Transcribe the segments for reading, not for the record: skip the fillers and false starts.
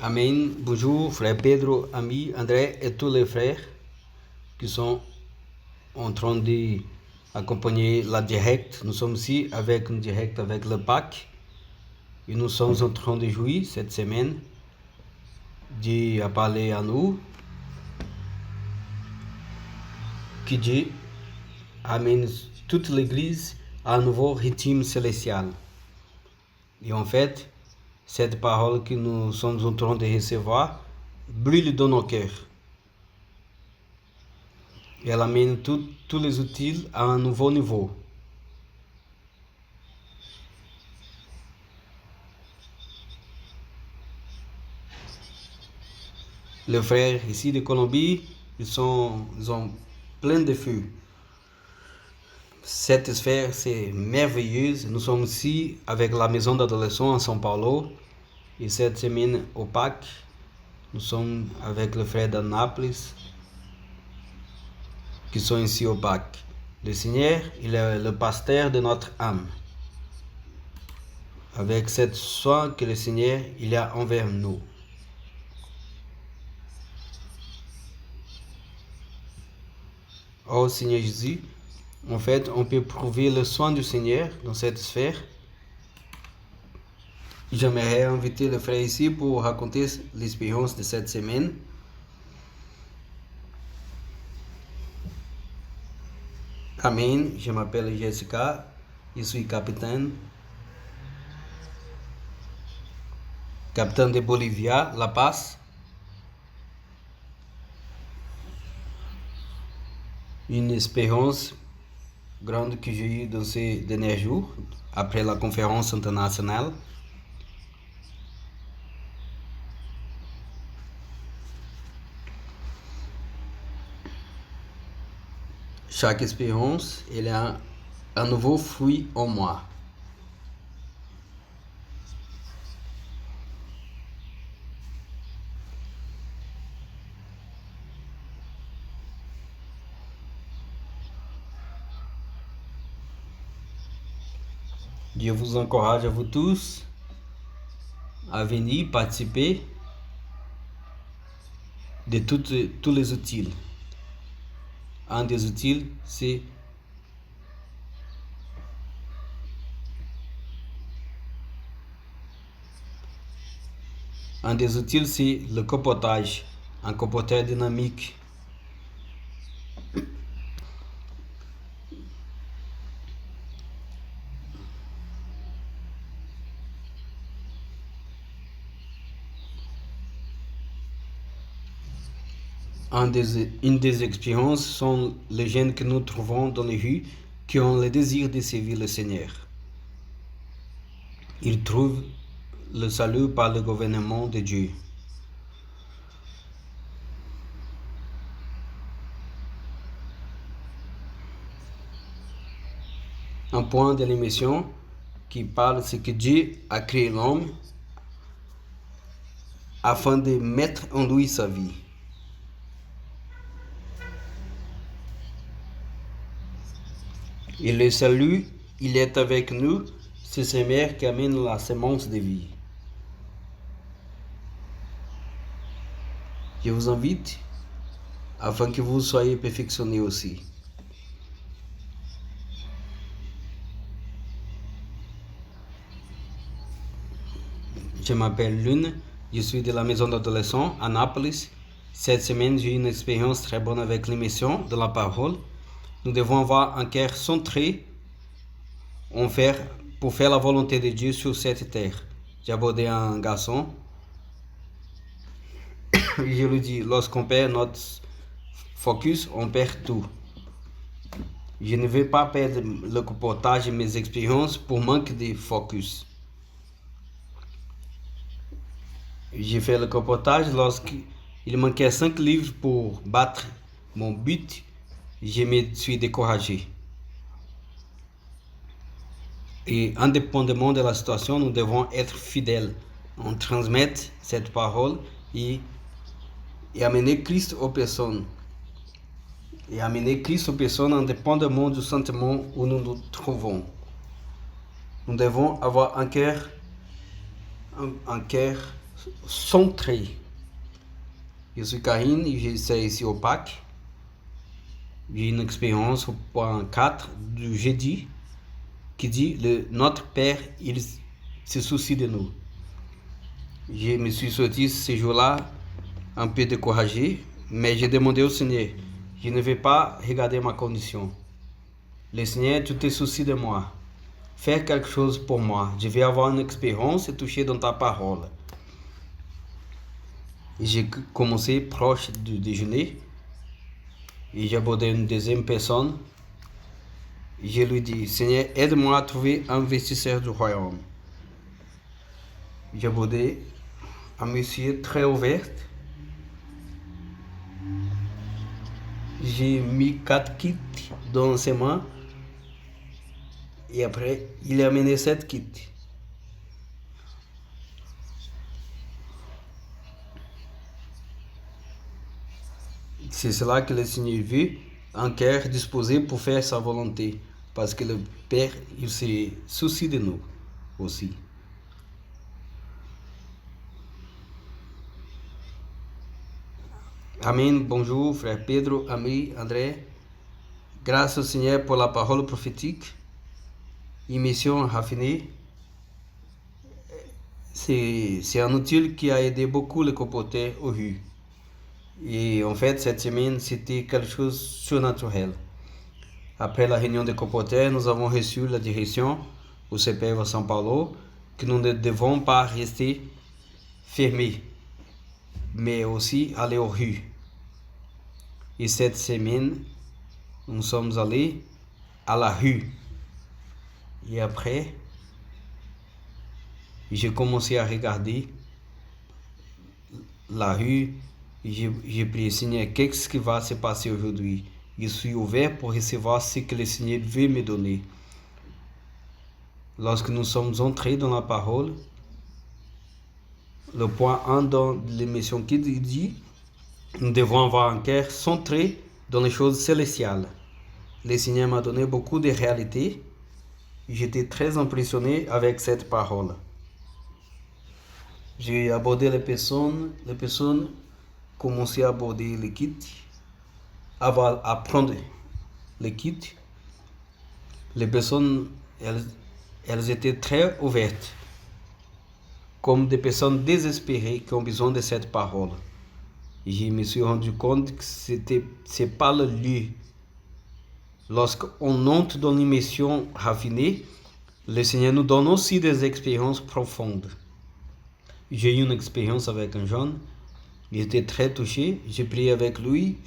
Amen. Bonjour, frère Pedro, ami André et tous les frères qui sont en train d'accompagner la direct. Nous sommes ici avec une direct avec le Pâques et nous sommes en train de jouer cette semaine. Dieu a parlé à nous qui Dieu amène toute l'église à un nouveau rythme célestial. Et en fait, cette parole que nous sommes en train de recevoir brille dans nos cœurs. Et elle amène tous les outils à un nouveau niveau. Les frères ici de Colombie, ils ont plein de feu. Cette sphère, c'est merveilleuse. Nous sommes ici avec la maison d'adolescents à São Paulo. Et cette semaine au Pâques, nous sommes avec le frère d'Anápolis qui sont ici au Pâques. Le Seigneur, il est le pasteur de notre âme. Avec cette soin que le Seigneur, il a envers nous. Oh Seigneur Jésus, en fait, on peut prouver le soin du Seigneur dans cette sphère. J'aimerais inviter le frère ici pour raconter l'expérience de cette semaine. Amen. Je m'appelle Jessica, je suis capitaine de Bolivia, La Paz. Une expérience grande que j'ai eue dans ces derniers jours, après la conférence internationale. Chaque expérience, elle a un nouveau fruit en moi. Je vous encourage à vous tous à venir participer de tous les outils. Un des outils, c'est le comportage, un comportage dynamique. Une des expériences sont les jeunes que nous trouvons dans les rues qui ont le désir de servir le Seigneur. Ils trouvent le salut par le gouvernement de Dieu. Un point de l'émission qui parle, c'est que Dieu a créé l'homme afin de mettre en lui sa vie. Et le salut, il est avec nous, c'est ce mère qui amène la semence de vie. Je vous invite afin que vous soyez perfectionnés aussi. Je m'appelle Lune, je suis de la maison d'adolescents à Nápoles. Cette semaine, j'ai eu une expérience très bonne avec l'émission de la parole. Nous devons avoir un cœur centré pour faire la volonté de Dieu sur cette terre. J'ai abordé un garçon. Je lui dis, lorsqu'on perd notre focus, on perd tout. Je ne veux pas perdre le comportage et mes expériences pour manque de focus. J'ai fait le comportage lorsqu'il manquait 5 livres pour battre mon but. Je me suis découragé. Et indépendamment de la situation, nous devons être fidèles. On transmettre cette parole et amener Christ aux personnes. Et amener Christ aux personnes indépendamment du sentiment où nous nous trouvons. Nous devons avoir un cœur centré. Je suis Karine et j'essaie ici au PAC. J'ai une expérience au point 4 du jeudi qui dit notre Père, il se soucie de nous. Je me suis sorti ce jour-là un peu découragé, mais j'ai demandé au Seigneur, je ne vais pas regarder ma condition. Le Seigneur, tu te soucies de moi. Fais quelque chose pour moi. Je vais avoir une expérience et toucher dans ta parole. J'ai commencé proche du déjeuner et j'ai abordé une deuxième personne. Je lui dis, Seigneur, aide-moi à trouver un investisseur du royaume. J'ai abordé un monsieur très ouvert. J'ai mis 4 kits dans ses mains et après, il a amené 7 kits. C'est cela que le Seigneur veut, un cœur disposé pour faire sa volonté, parce que le Père, il se soucie de nous aussi. Amen. Bonjour, frère Pedro, ami André. Grâce au Seigneur pour la parole prophétique. Émission raffinée. C'est un outil qui a aidé beaucoup les comporteurs au rue. Et en fait, cette semaine, c'était quelque chose de surnaturel. Après la réunion des comporteurs, nous avons reçu la direction au CPF à São Paulo que nous ne devons pas rester fermés, mais aussi aller aux rues. Et cette semaine, nous sommes allés à la rue. Et après, j'ai commencé à regarder la rue. J'ai prié, Seigneur, qu'est-ce qui va se passer aujourd'hui? Je suis ouvert pour recevoir ce que le Seigneur veut me donner. Lorsque nous sommes entrés dans la parole, le point 1 dans l'émission qui dit, nous devons avoir un cœur centré dans les choses célestiales. Le Seigneur m'a donné beaucoup de réalités. J'étais très impressionné avec cette parole. J'ai abordé les personnes commençaient à aborder les kits, à prendre les kits. Les personnes, elles étaient très ouvertes, comme des personnes désespérées qui ont besoin de cette parole. Et je me suis rendu compte que c'est pas le lieu. Lorsqu'on entre dans l'émission raffinée, le Seigneur nous donne aussi des expériences profondes. J'ai eu une expérience avec un jeune, j'étais très touché, j'ai prié avec lui,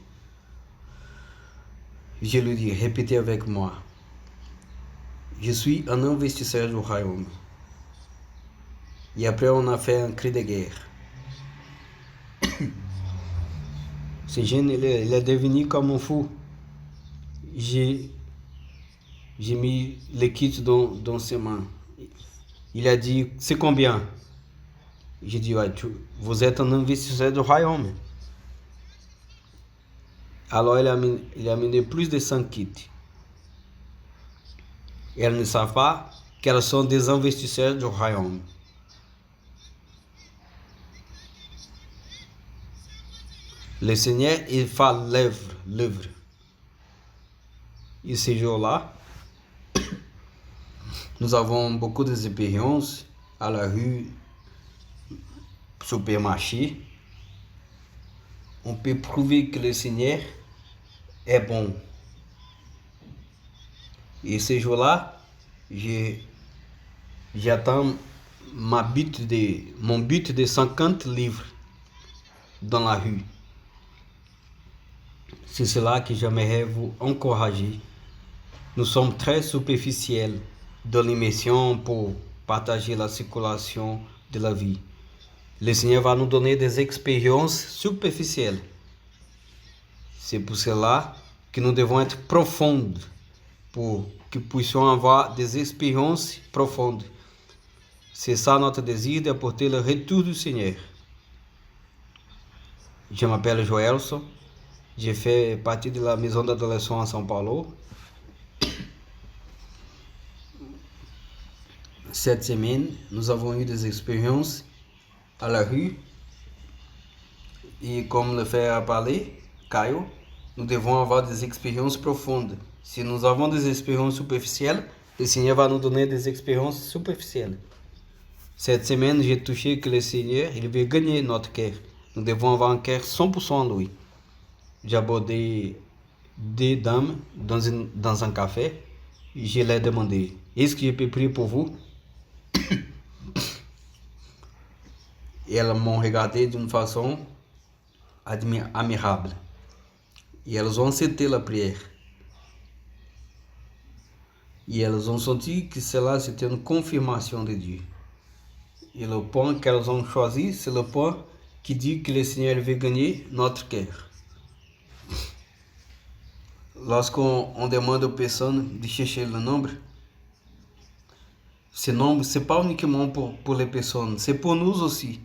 je lui dis, répétez avec moi, je suis un investisseur du royaume. Et après on a fait un cri de guerre. Ce jeune, il est devenu comme un fou. J'ai mis les kits dans ses mains. Il a dit, c'est combien? J'ai dit, ouais, vous êtes un investisseur du royaume. Alors il a amené plus de 100 kits. Et elles ne savent pas qu'elles sont des investisseurs du royaume. Le Seigneur, il fait l'œuvre. Et ce jour-là, nous avons beaucoup d'expériences à la rue, supermarché. On peut prouver que le Seigneur est bon. Et ce jour-là, j'attends mon but de 50 livres dans la rue. C'est cela que j'aimerais vous encourager. Nous sommes très superficiels dans l'émission pour partager la circulation de la vie. Le Seigneur va nous donner des expériences superficielles. C'est pour cela que nous devons être profonds pour que puissions avoir des expériences profondes. C'est ça notre désir d'apporter le retour du Seigneur. Je m'appelle Joelson. J'ai fait partie de la maison d'adolescents à São Paulo. Cette semaine, nous avons eu des expériences à la rue. Et comme le frère a parlé, Caio, nous devons avoir des expériences profondes. Si nous avons des expériences superficielles, le Seigneur va nous donner des expériences superficielles. Cette semaine, j'ai touché que le Seigneur, il veut gagner notre cœur. Nous devons avoir un cœur 100% en lui. J'ai abordé deux dames dans un café. Je leur ai demandé, est-ce que je peux prier pour vous? Et elles m'ont regardé d'une façon admirable. Et elles ont accepté la prière. Et elles ont senti que cela c'était une confirmation de Dieu. Et le point qu'elles ont choisi, c'est le point qui dit que le Seigneur veut gagner notre cœur. Lorsqu'on demande aux personnes de chercher le nombre, ce nombre, ce n'est pas uniquement pour les personnes, c'est pour nous aussi.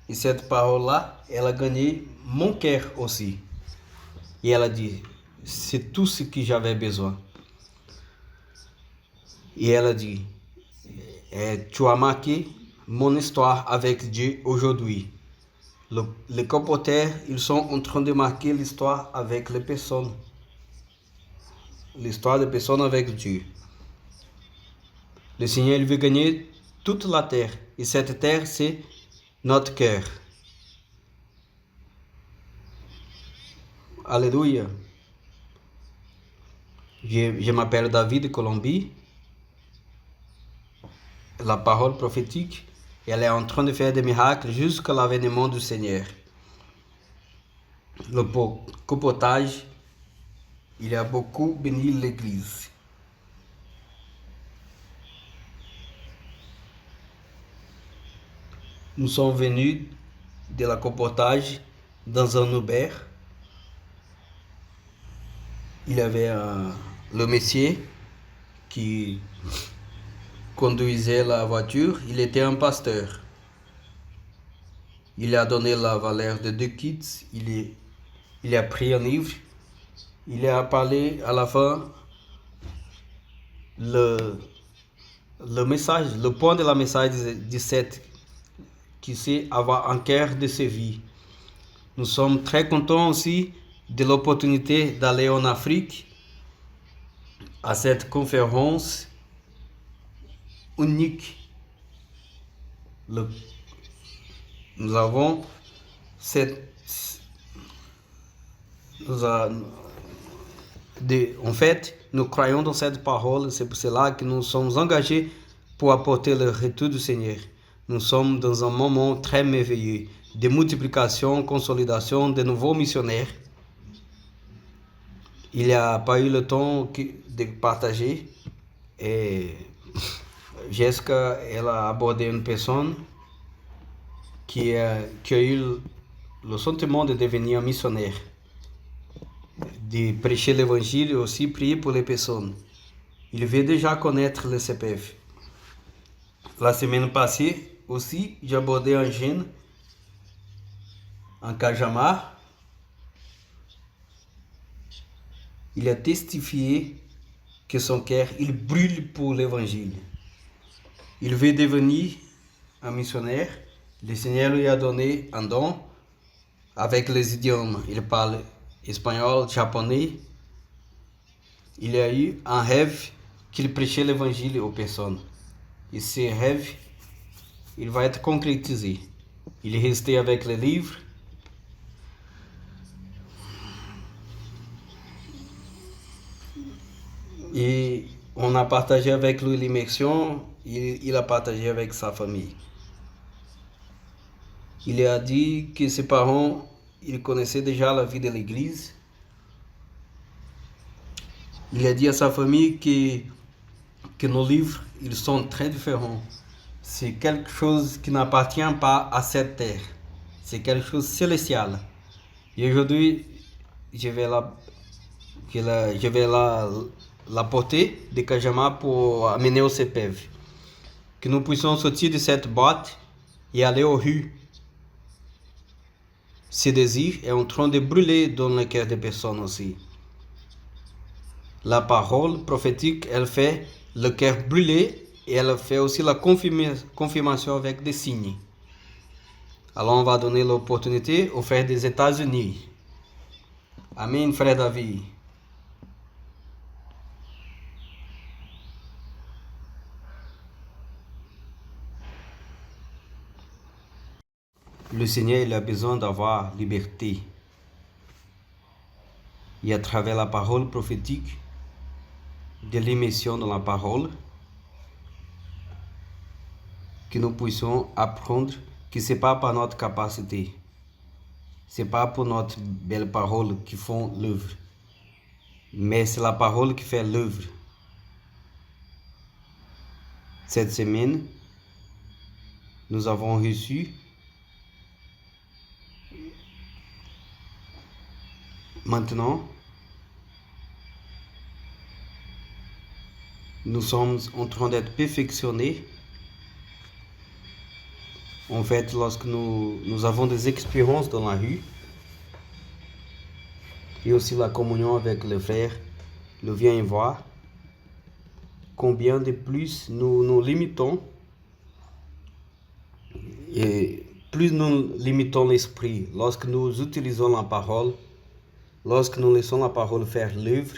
Et cette parole-là, elle a gagné mon cœur aussi. Et elle a dit, c'est tout ce que j'avais besoin. Et elle a dit, tu as marqué mon histoire avec Dieu aujourd'hui. Les comporteurs, ils sont en train de marquer l'histoire avec les personnes. L'histoire des personnes avec Dieu. Le Seigneur il veut gagner toute la terre. Et cette terre, c'est notre cœur. Alléluia. Je m'appelle David de Colombie. La parole prophétique, elle est en train de faire des miracles jusqu'à l'avènement du Seigneur. Le comportage, il a beaucoup béni l'Église. Nous sommes venus de la comportage dans un Uber. Il y avait le monsieur qui conduisait la voiture, il était un pasteur. Il a donné la valeur de 2 kits, il a pris un livre, il a parlé à la fin le message, le point de la message 17, qui c'est avoir un cœur de servir. Nous sommes très contents aussi de l'opportunité d'aller en Afrique à cette conférence unique. Nous avons en fait, nous croyons dans cette parole, c'est pour cela que nous sommes engagés pour apporter le retour du Seigneur. Nous sommes dans un moment très merveilleux de multiplication, consolidation de nouveaux missionnaires. Il n'y a pas eu le temps de partager et Jessica, elle a abordé une personne qui a eu le sentiment de devenir un missionnaire, de prêcher l'évangile et aussi prier pour les personnes. Il veut déjà connaître le CPF. La semaine passée aussi, j'ai abordé un jeune en Cajamar. Il a testifié que son cœur, il brûle pour l'évangile. Il veut devenir un missionnaire. Le Seigneur lui a donné un don avec les idiomes. Il parle espagnol, japonais. Il a eu un rêve qu'il prêchait l'évangile aux personnes. Et ce rêve, il va être concrétisé. Il est resté avec les livres. Et on a partagé avec lui l'immersion, il a partagé avec sa famille. Il a dit que ses parents, ils connaissaient déjà la vie de l'église. Il a dit à sa famille que nos livres, ils sont très différents. C'est quelque chose qui n'appartient pas à cette terre. C'est quelque chose de célestial. Et aujourd'hui, je vais la porter de Cajamar pour amener au CPF. Que nous puissions sortir de cette boîte et aller aux rues. Ce désir est en train de brûler dans le cœur des personnes aussi. La parole prophétique, elle fait le cœur brûler et elle fait aussi la confirmation avec des signes. Alors on va donner l'opportunité aux frères des États-Unis. Amen, frère David. Le Seigneur, il a besoin d'avoir liberté. Et à travers la parole prophétique, de l'immersion dans la parole, que nous puissions apprendre que ce n'est pas par notre capacité, ce n'est pas pour notre belle parole qui font l'œuvre, mais c'est la parole qui fait l'œuvre. Cette semaine, nous avons reçu maintenant, nous sommes en train d'être perfectionnés. En fait, lorsque nous avons des expériences dans la rue, et aussi la communion avec le frère, nous vient voir combien de plus nous nous limitons, et plus nous limitons l'esprit lorsque nous utilisons la parole, lorsque nous laissons la parole faire l'œuvre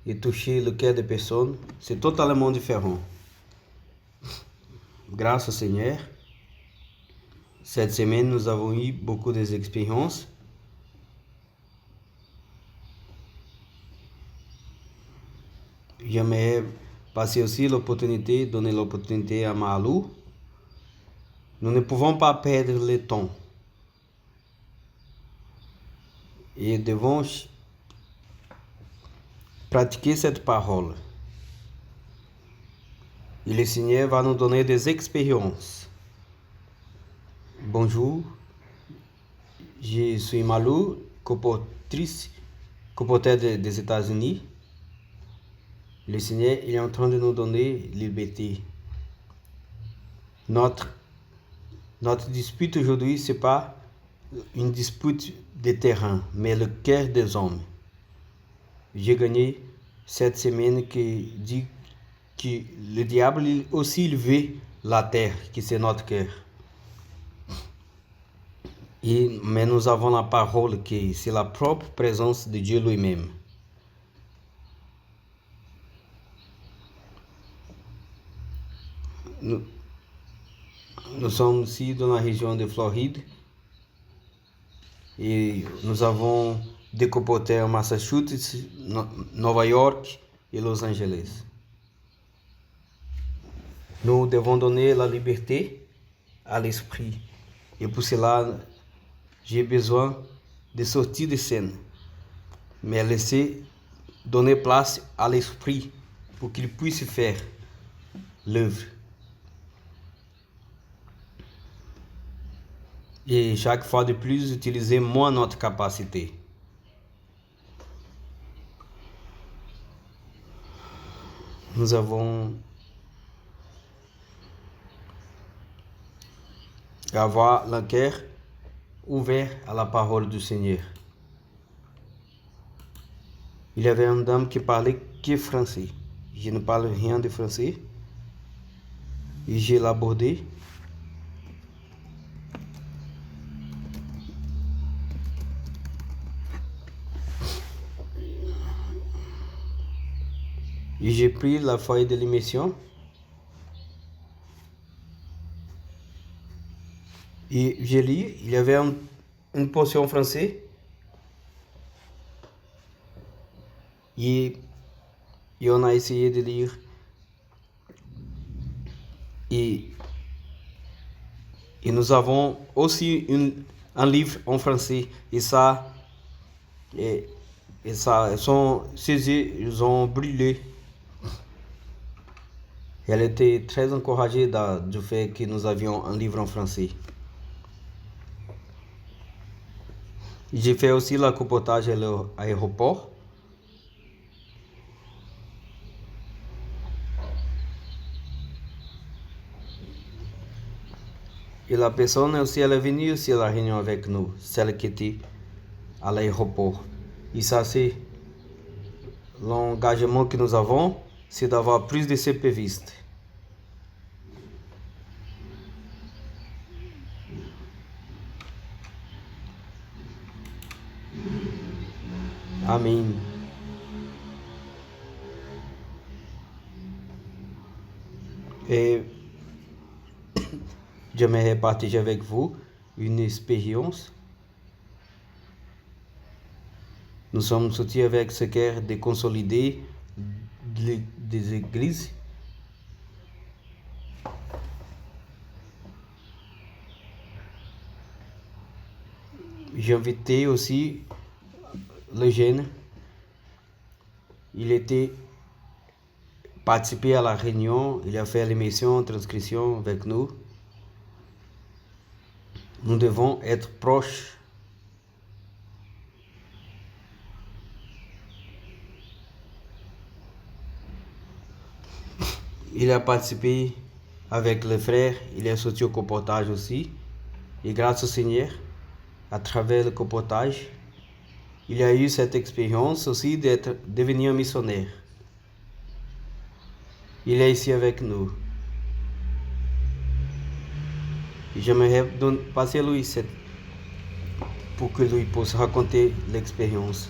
et toucher le cœur des personnes, c'est totalement différent. Grâce au Seigneur, cette semaine, nous avons eu beaucoup d'expériences. J'aimerais passer aussi l'opportunité, donner l'opportunité à Malou. Nous ne pouvons pas perdre le temps. Et devons pratiquer cette parole. Et le Seigneur va nous donner des expériences. Bonjour, je suis Malou, comporteur des États-Unis. Le Seigneur il est en train de nous donner liberté. Notre dispute aujourd'hui, ce n'est pas une dispute de terrain, mais le cœur des hommes. J'ai gagné cette semaine qui dit que le diable aussi il veut la terre, qui c'est notre cœur. Mais nous avons la parole qui c'est la propre présence de Dieu lui-même. Nous sommes ici dans la région de Floride et nous avons des comporteurs en Massachusetts, Nova York et Los Angeles. Nous devons donner la liberté à l'esprit et pour cela, j'ai besoin de sortir de scène, mais laisser donner place à l'esprit pour qu'il puisse faire l'œuvre. Et chaque fois de plus, utiliser moins notre capacité. Nous avons avoir le cœur ouvert à la parole du Seigneur. Il y avait une dame qui parlait que français. Je ne parle rien de français. Et je l'ai abordé. Et j'ai pris la feuille de l'émission. Et j'ai lu, il y avait une portion français. Et on a essayé de lire. Et nous avons aussi un livre en français. Et ça, ses yeux, ils ont brûlé. Elle était très encouragée du fait que nous avions un livre en français. J'ai fait aussi le comportage à l'aéroport. Et la personne aussi, elle est venue aussi à la réunion avec nous, celle qui était à l'aéroport. Et ça, c'est l'engagement que nous avons, c'est d'avoir plus de CPvistes. Amen. Et j'aimerais partager avec vous une expérience. Nous sommes sortis avec ce cœur de consolider des églises. J'ai invité aussi le jeune. Il était participé à la réunion, il a fait l'émission, transcription avec nous. Nous devons être proches. Il a participé avec les frères, il est sorti au comportage aussi. Et grâce au Seigneur, à travers le comportage, il a eu cette expérience aussi d'être devenir missionnaire. Il est ici avec nous. J'aimerais passer à lui pour que lui puisse raconter l'expérience.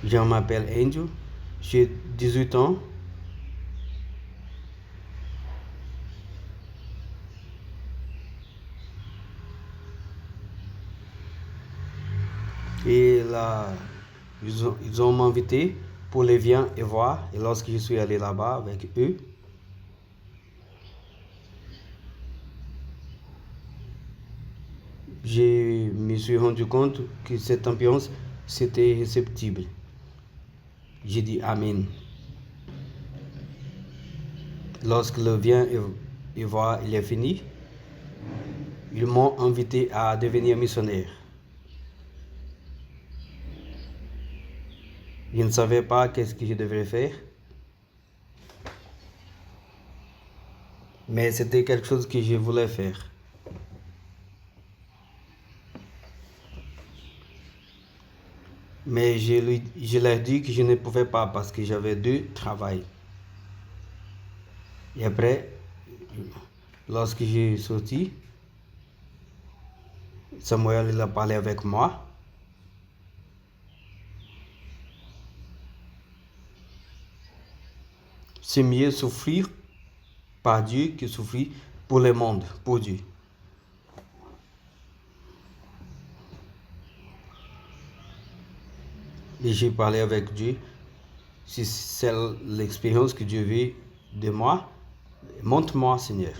Je m'appelle Andrew, j'ai 18 ans. Et là, ils ont m'invité pour les venir et voir. Et lorsque je suis allé là-bas avec eux, je me suis rendu compte que cette ambiance, c'était réceptible. J'ai dit Amen. Lorsque le vient et voir, il est fini, ils m'ont invité à devenir missionnaire. Je ne savais pas qu'est-ce que je devrais faire. Mais c'était quelque chose que je voulais faire. Mais je leur ai dit que je ne pouvais pas parce que j'avais 2 travails. Et après, lorsque j'ai sorti, Samuel il a parlé avec moi. C'est mieux souffrir par Dieu que souffrir pour le monde, pour Dieu. Et j'ai parlé avec Dieu. Si c'est l'expérience que Dieu veut de moi, montre-moi, Seigneur.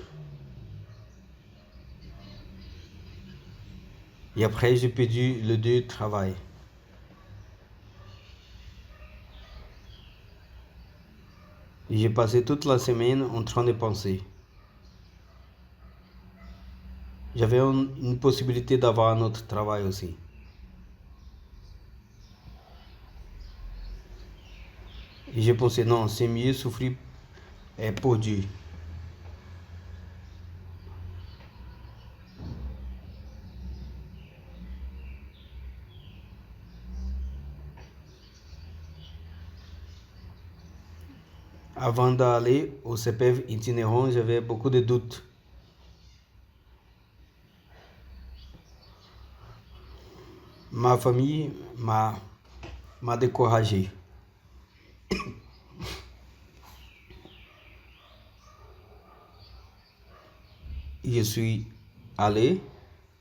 Et après, j'ai perdu le 2 travail. Et j'ai passé toute la semaine en train de penser. J'avais une possibilité d'avoir un autre travail aussi. Et j'ai pensé, non, c'est mieux souffrir pour Dieu. Avant d'aller au CPF itinérant, j'avais beaucoup de doutes. Ma famille m'a découragé. Je suis allé,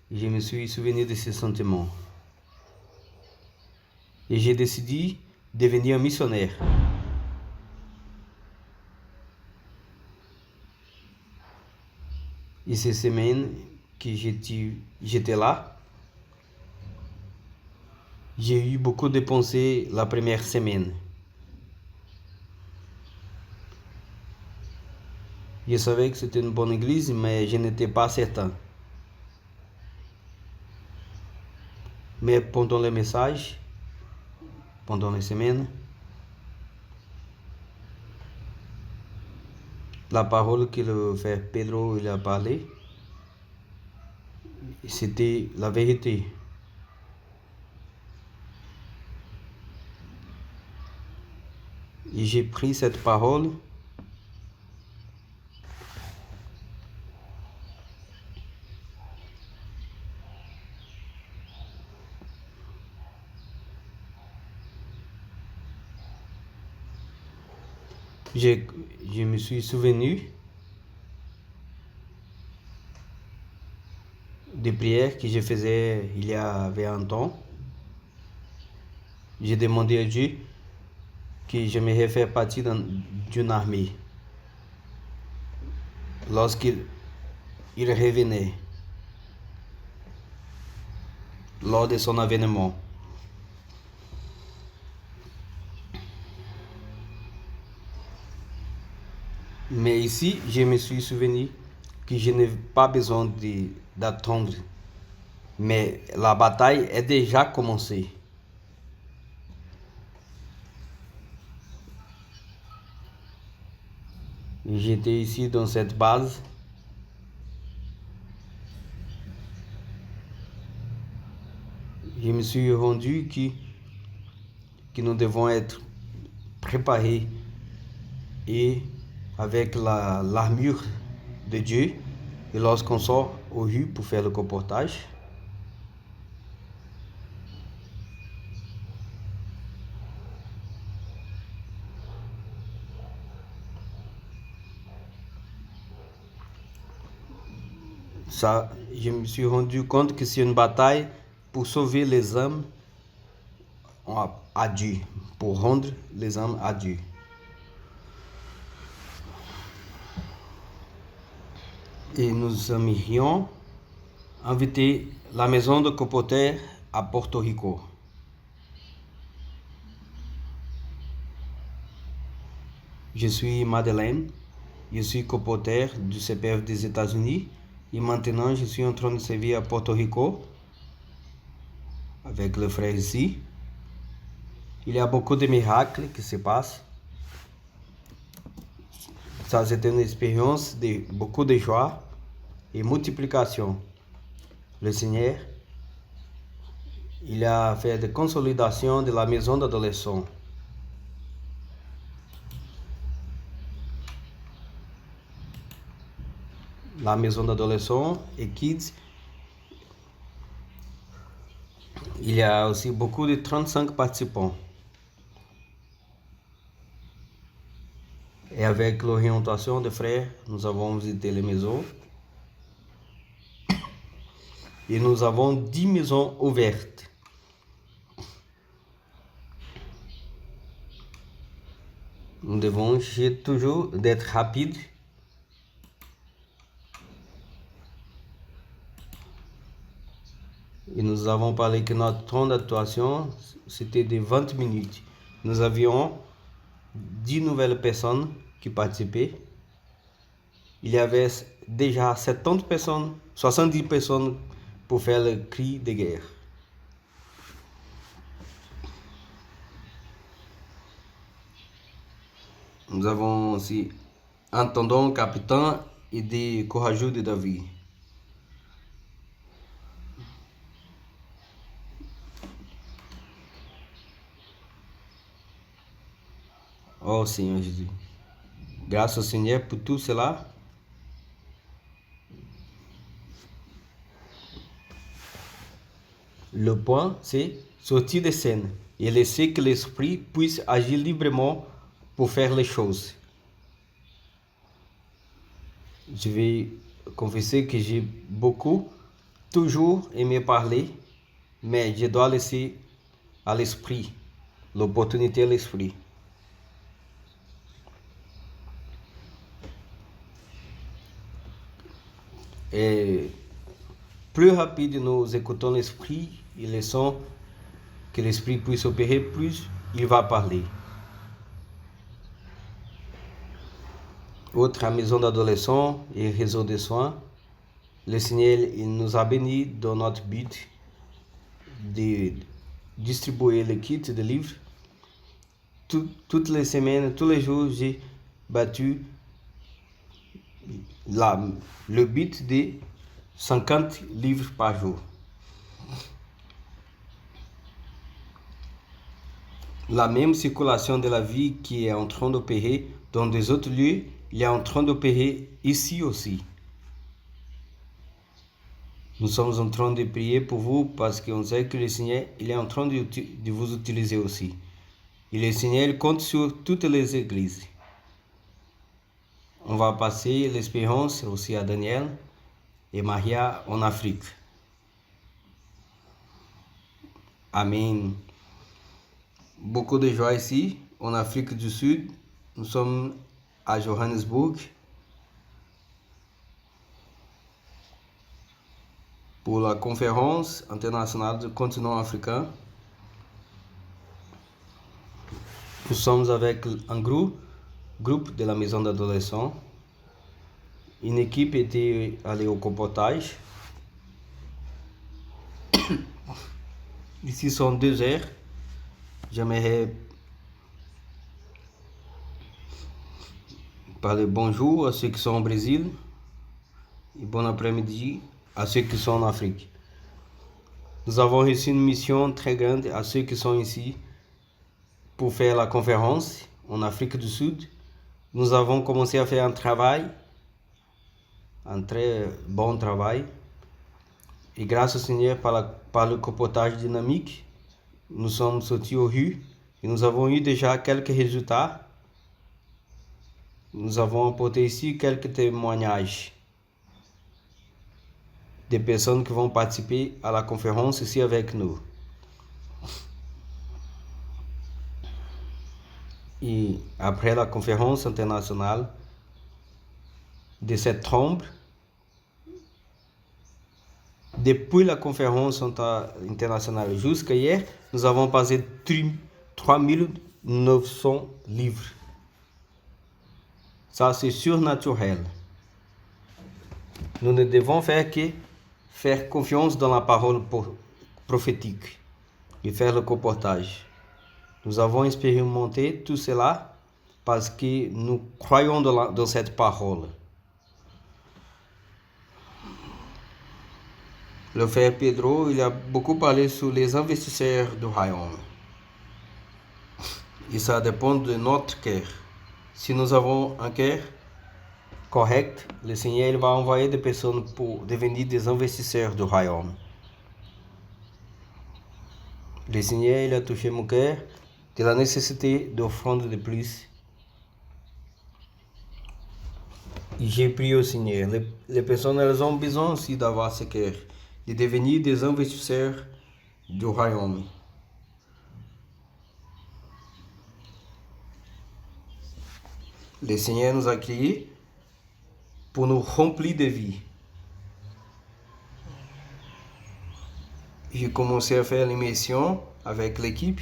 je me suis souvenu de ces sentiments. Et j'ai décidé de devenir missionnaire. Et ces semaines que j'étais là, j'ai eu beaucoup de pensées la première semaine. Je savais que c'était une bonne église, mais je n'étais pas certain. Mais pendant les messages, pendant les semaines, la parole que le frère Pedro il a parlé, c'était la vérité. Et j'ai pris cette parole je, je me suis souvenu des prières que je faisais il y avait un temps. J'ai demandé à Dieu que j'aimerais faire partie d'une armée. Lorsqu'il revenait, lors de son avènement. Mais ici, je me suis souvenu que je n'ai pas besoin d'attendre. Mais la bataille est déjà commencée. J'étais ici dans cette base. Je me suis rendu que nous devons être préparés et avec l'armure de Dieu. Et lorsqu'on sort aux rues pour faire le comportage, ça, je me suis rendu compte que c'est une bataille pour sauver les âmes à Dieu, pour rendre les âmes à Dieu. Et nous aimerions inviter la maison de Copoter à Porto Rico. Je suis Madeleine, je suis Copoter du CPF des États-Unis et maintenant je suis en train de servir à Porto Rico avec le frère ici. Il y a beaucoup de miracles qui se passent. Ça, c'est une expérience de beaucoup de joie et multiplication. Le Seigneur, il a fait de consolidation de la maison d'adolescents. La maison d'adolescents et kids. Il y a aussi beaucoup de 35 participants. Et avec l'orientation des frères, nous avons visité les maisons. Et nous avons 10 maisons ouvertes. Nous devons essayer toujours d'être rapides. Et nous avons parlé que notre temps d'actuation, c'était de 20 minutes. Nous avions 10 nouvelles personnes qui participaient. Il y avait déjà 70 personnes, 70 personnes pour faire le cri de guerre. Nous avons aussi Intendant, capitaine et des courageux de David. Oh Seigneur Jésus, grâce au Seigneur pour tout cela. Le point, c'est sortir de scène et laisser que l'esprit puisse agir librement pour faire les choses. Je vais confesser que j'ai toujours aimé parler, mais je dois laisser à l'esprit, l'opportunité à l'esprit. Et plus rapide nous écoutons l'esprit et laissons que l'esprit puisse opérer, plus il va parler. Autre maison d'adolescents et réseau de soins, le Seigneur il nous a bénis dans notre but de distribuer les kits de livres. Toutes les semaines, tous les jours, j'ai battu le but de 50 livres par jour. La même circulation de la vie qui est en train d'opérer dans des autres lieux, il est en train d'opérer ici aussi. Nous sommes en train de prier pour vous parce qu'on sait que le Seigneur il est en train de vous utiliser aussi. Et le Seigneur compte sur toutes les églises. on va passer l'expérience aussi à Daniel et Maria en Afrique. Amen. Beaucoup de joie ici, en Afrique du Sud. Nous sommes à Johannesburg pour la conférence internationale du continent africain. Nous sommes avec un groupe de la maison d'adolescents. Une équipe était allée au compotage. Ici sont 2 heures. J'aimerais parler bonjour à ceux qui sont au Brésil et bon après-midi à ceux qui sont en Afrique. Nous avons reçu une mission très grande à ceux qui sont ici pour faire la conférence en Afrique du Sud. Nous avons commencé à faire un très bon travail. Et grâce au Seigneur, par le compotage dynamique, nous sommes sortis aux rues et nous avons eu déjà quelques résultats. Nous avons apporté ici quelques témoignages des personnes qui vont participer à la conférence ici avec nous. Et après la conférence internationale de septembre, depuis la conférence internationale jusqu'à hier, nous avons passé 3900 livres. Ça, c'est surnaturel. Nous ne devons faire que faire confiance dans la parole prophétique et faire le comportage. Nous avons expérimenté tout cela parce que nous croyons dans cette parole. Le frère Pedro, il a beaucoup parlé sur les investisseurs du royaume. Et ça dépend de notre cœur. Si nous avons un cœur correct, le Seigneur il va envoyer des personnes pour devenir des investisseurs du royaume. Le Seigneur il a touché mon cœur de la nécessité d'offrande de plus. Et j'ai prié au Seigneur. Les personnes elles ont besoin aussi d'avoir ce cœur, de devenir des investisseurs du royaume. Le Seigneur nous a créés pour nous remplir de vie. J'ai commencé à faire l'immersion avec l'équipe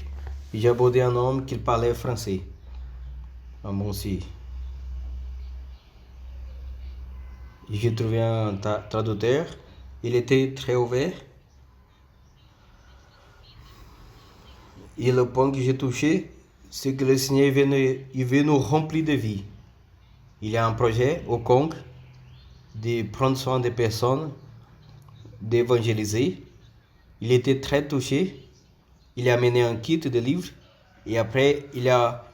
et j'ai abordé un homme qui parlait français. Un bon si. J'ai trouvé un traducteur. Il était très ouvert. Et le point que j'ai touché, c'est que le Seigneur veut nous remplir de vie. Il y a un projet au Congo de prendre soin des personnes, d'évangéliser. Il était très touché. Il a amené un kit de livres et après il a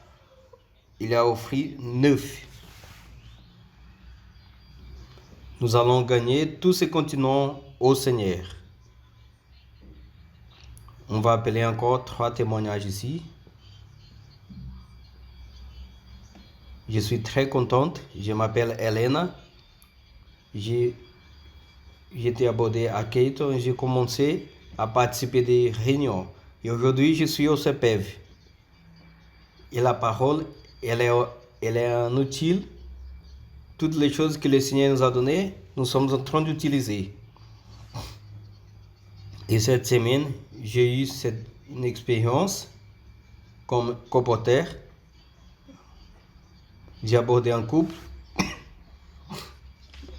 offert 9. Nous allons gagner tous ces continents au Seigneur. On va appeler encore 3 témoignages ici. Je suis très contente. Je m'appelle Elena. J'ai été abordé à Caton et j'ai commencé à participer des réunions. Et aujourd'hui, je suis au CEPEV. Et la parole, elle est un outil. Toutes les choses que le Seigneur nous a données, nous sommes en train d'utiliser. Et cette semaine, j'ai eu une expérience comme comporteur. J'ai abordé un couple.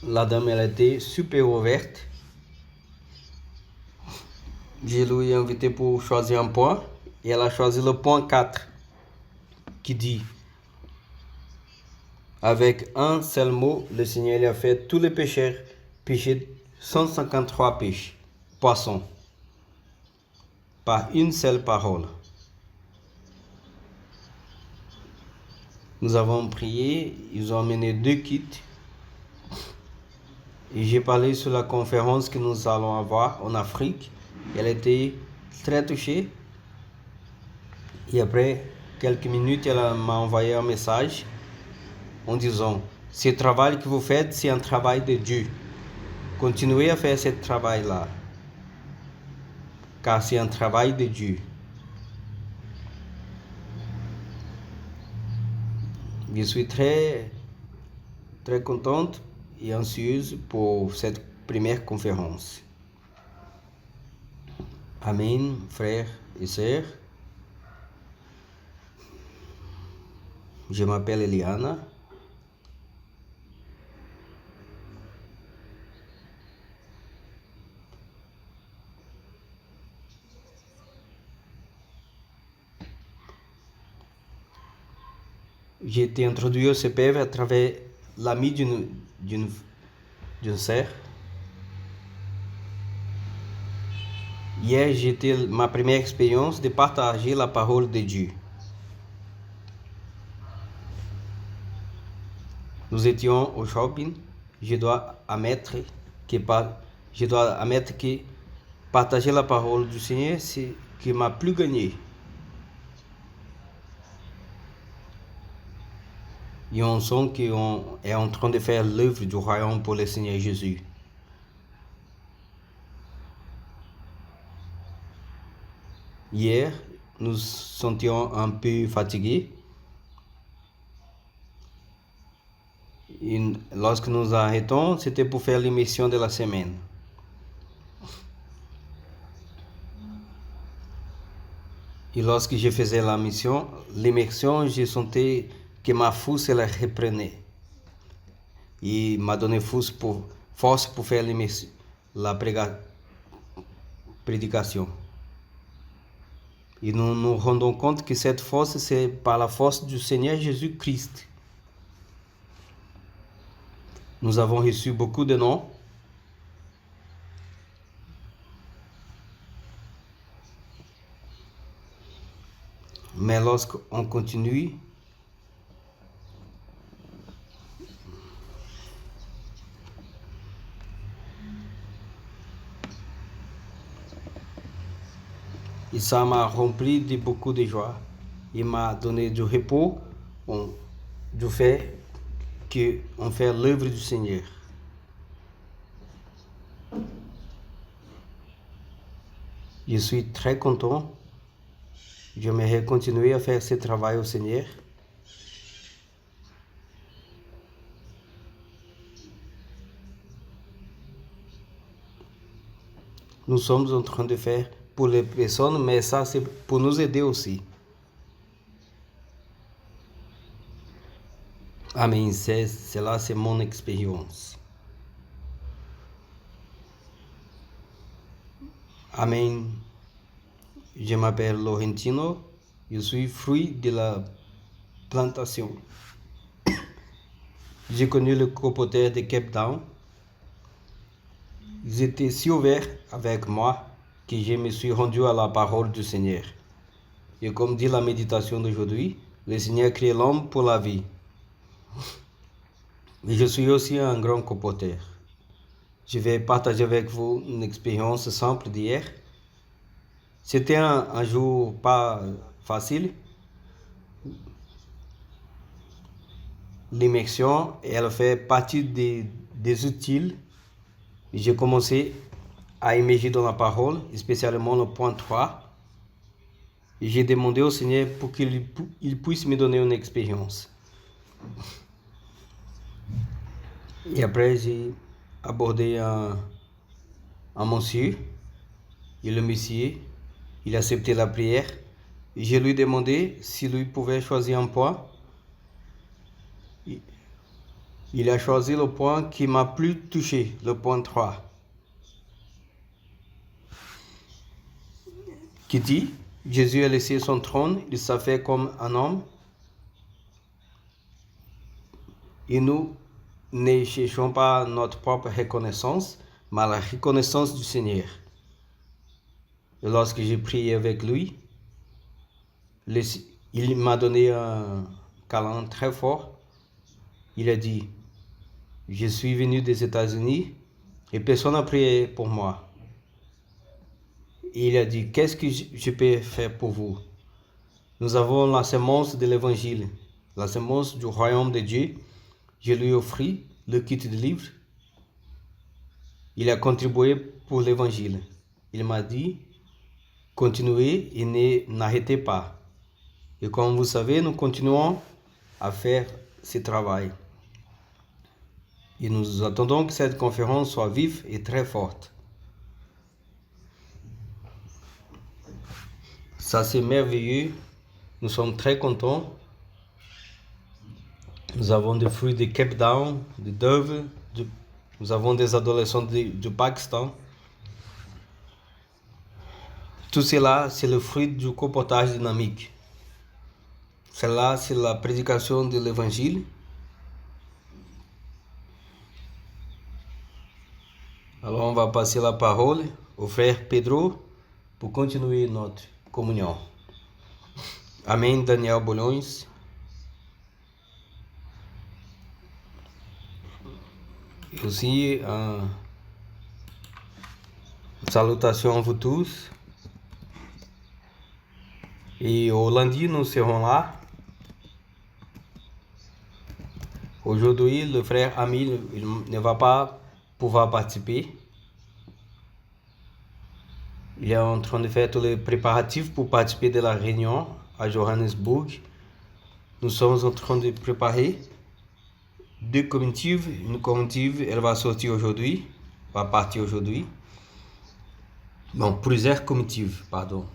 La dame, elle était super ouverte. Je lui ai invité pour choisir un point. Et elle a choisi le point 4. Qui dit, avec un seul mot, le Seigneur il a fait tous les pécheurs pécher 153 poissons. Par une seule parole. Nous avons prié, ils ont amené 2 kits. Et j'ai parlé sur la conférence que nous allons avoir en Afrique. Elle était très touchée. Et après quelques minutes, elle m'a envoyé un message en disant, Ce travail que vous faites, c'est un travail de Dieu. Continuez à faire ce travail-là, car c'est un travail de Dieu. Je suis très contente et anxieuse pour cette première conférence. Amen, frères et sœurs. Je m'appelle Eliana. J'ai été introduit au CPF à travers l'ami d'une sœur. Hier, j'ai eu ma première expérience de partager la parole de Dieu. Nous étions au shopping. Je dois admettre que partager la parole du Seigneur, c'est ce qui m'a plus gagné. Et on sent qu'on est en train de faire l'œuvre du royaume pour le Seigneur Jésus. Hier, nous sentions un peu fatigués. Et lorsque nous arrêtons, c'était pour faire l'émission de la semaine. Et lorsque je faisais l'immersion, j'ai senti que ma force elle reprenait. Et m'a donné force pour faire la prédication. Et nous nous rendons compte que cette force, c'est par la force du Seigneur Jésus-Christ. Nous avons reçu beaucoup de noms. Mais lorsqu'on continue, et ça m'a rempli de beaucoup de joie. Il m'a donné du repos du fait qu'on fait l'œuvre du Seigneur. Je suis très content. J'aimerais continuer à faire ce travail au Seigneur. Nous sommes en train de faire pour les personnes, mais ça c'est pour nous aider aussi. Amen, cela c'est mon expérience. Amen. Je m'appelle Laurentino, je suis fruit de la plantation. J'ai connu le colporteur de Cape Town. Ils étaient si ouverts avec moi que je me suis rendu à la parole du Seigneur. Et comme dit la méditation d'aujourd'hui, le Seigneur crée l'homme pour la vie. Et je suis aussi un grand colporteur. Je vais partager avec vous une expérience simple d'hier. C'était un jour pas facile. L'immersion, elle fait partie des outils. J'ai commencé à immerger dans la parole, spécialement le point 3. Et j'ai demandé au Seigneur pour qu'il puisse me donner une expérience. Et après, j'ai abordé un monsieur. Et le monsieur, il a accepté la prière. Et je lui ai demandé s'il lui pouvait choisir un point. Il a choisi le point qui m'a plus touché, le point 3. Qui dit, Jésus a laissé son trône, il s'est fait comme un homme. Et nous ne cherchons pas notre propre reconnaissance, mais la reconnaissance du Seigneur. Et lorsque j'ai prié avec lui, il m'a donné un câlin très fort. Il a dit, je suis venu des États-Unis et personne n'a prié pour moi. Et il a dit, qu'est-ce que je peux faire pour vous? Nous avons la semence de l'évangile, la semence du royaume de Dieu. je lui offris le kit de livres. Il a contribué pour l'évangile. Il m'a dit, continuez et n'arrêtez pas. Et comme vous savez, nous continuons à faire ce travail. Et nous attendons que cette conférence soit vive et très forte. Ça, c'est merveilleux. Nous sommes très contents. Nous avons des fruits de Cape Town, de Durban, nous avons des adolescents du Pakistan. Tout cela, c'est le fruit du comportage dynamique. Cela, c'est la prédication de l'évangile. Alors, on va passer la parole au frère Pedro pour continuer notre communion. Amen, Daniel Bolhões. Et aussi, salutations à vous tous. Et au lundi, nous serons là. Aujourd'hui, le frère Amil il ne va pas pouvoir participer. Il est en train de faire tous les préparatifs pour participer de la réunion à Johannesburg. Nous sommes en train de préparer deux comitivas. Une comitive, elle va sortir aujourd'hui, va partir aujourd'hui. Bon, plusieurs comitives, pardon.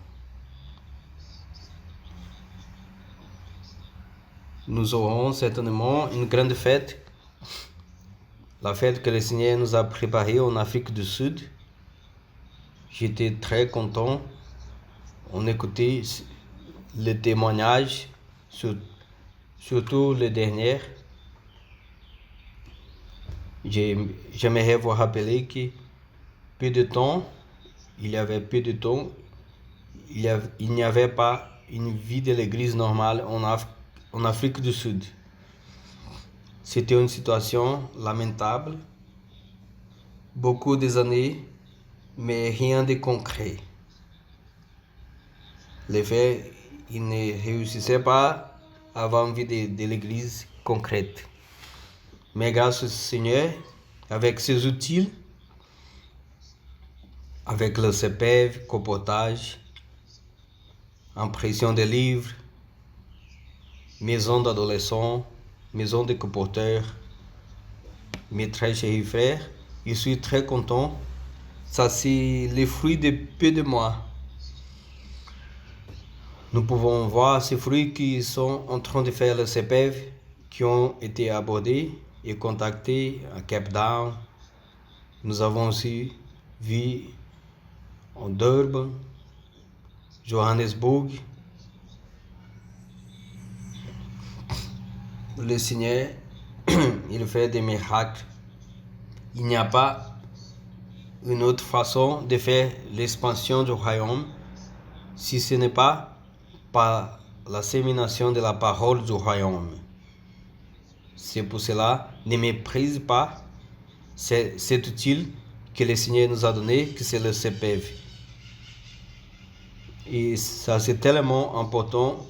Nous aurons certainement une grande fête, la fête que le Seigneur nous a préparée en Afrique du Sud. J'étais très content. On écoutait les témoignages, surtout les derniers. J'aimerais vous rappeler que peu de temps, il y avait peu de temps, il n'y avait pas une vie de l'église normale en Afrique du Sud. C'était une situation lamentable, beaucoup des années, mais rien de concret. Les frères, ils ne réussissaient pas à avoir une vie de l'église concrète. Mais grâce au Seigneur, avec ses outils, avec le CPEV, comportage, impression de livres, maison d'adolescents, maison de comporteurs, mes très chers frères, je suis très content. Ça, c'est le fruit de peu de mois. Nous pouvons voir ces fruits qui sont en train de faire le CPEV, qui ont été abordés et contactés à Cape Town. Nous avons aussi vu en Durban, Johannesburg. Le Seigneur, il fait des miracles. Il n'y a pas une autre façon de faire l'expansion du royaume si ce n'est pas par la sémination de la parole du royaume. C'est pour cela, ne méprise pas cet outil que le Seigneur nous a donné, que c'est le CPEV. Et ça, c'est tellement important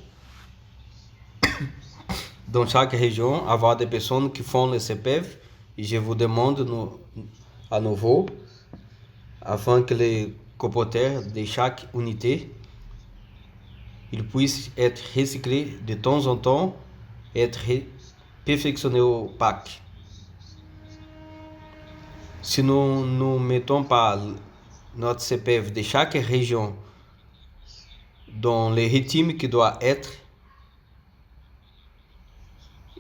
dans chaque région, avoir des personnes qui font le CPEV. Et je vous demande à nouveau, afin que les comporteurs de chaque unité ils puissent être recyclés de temps en temps, être perfectionnés au PAC. Si nous ne mettons pas notre CPF de chaque région dans le rythme qui doit être,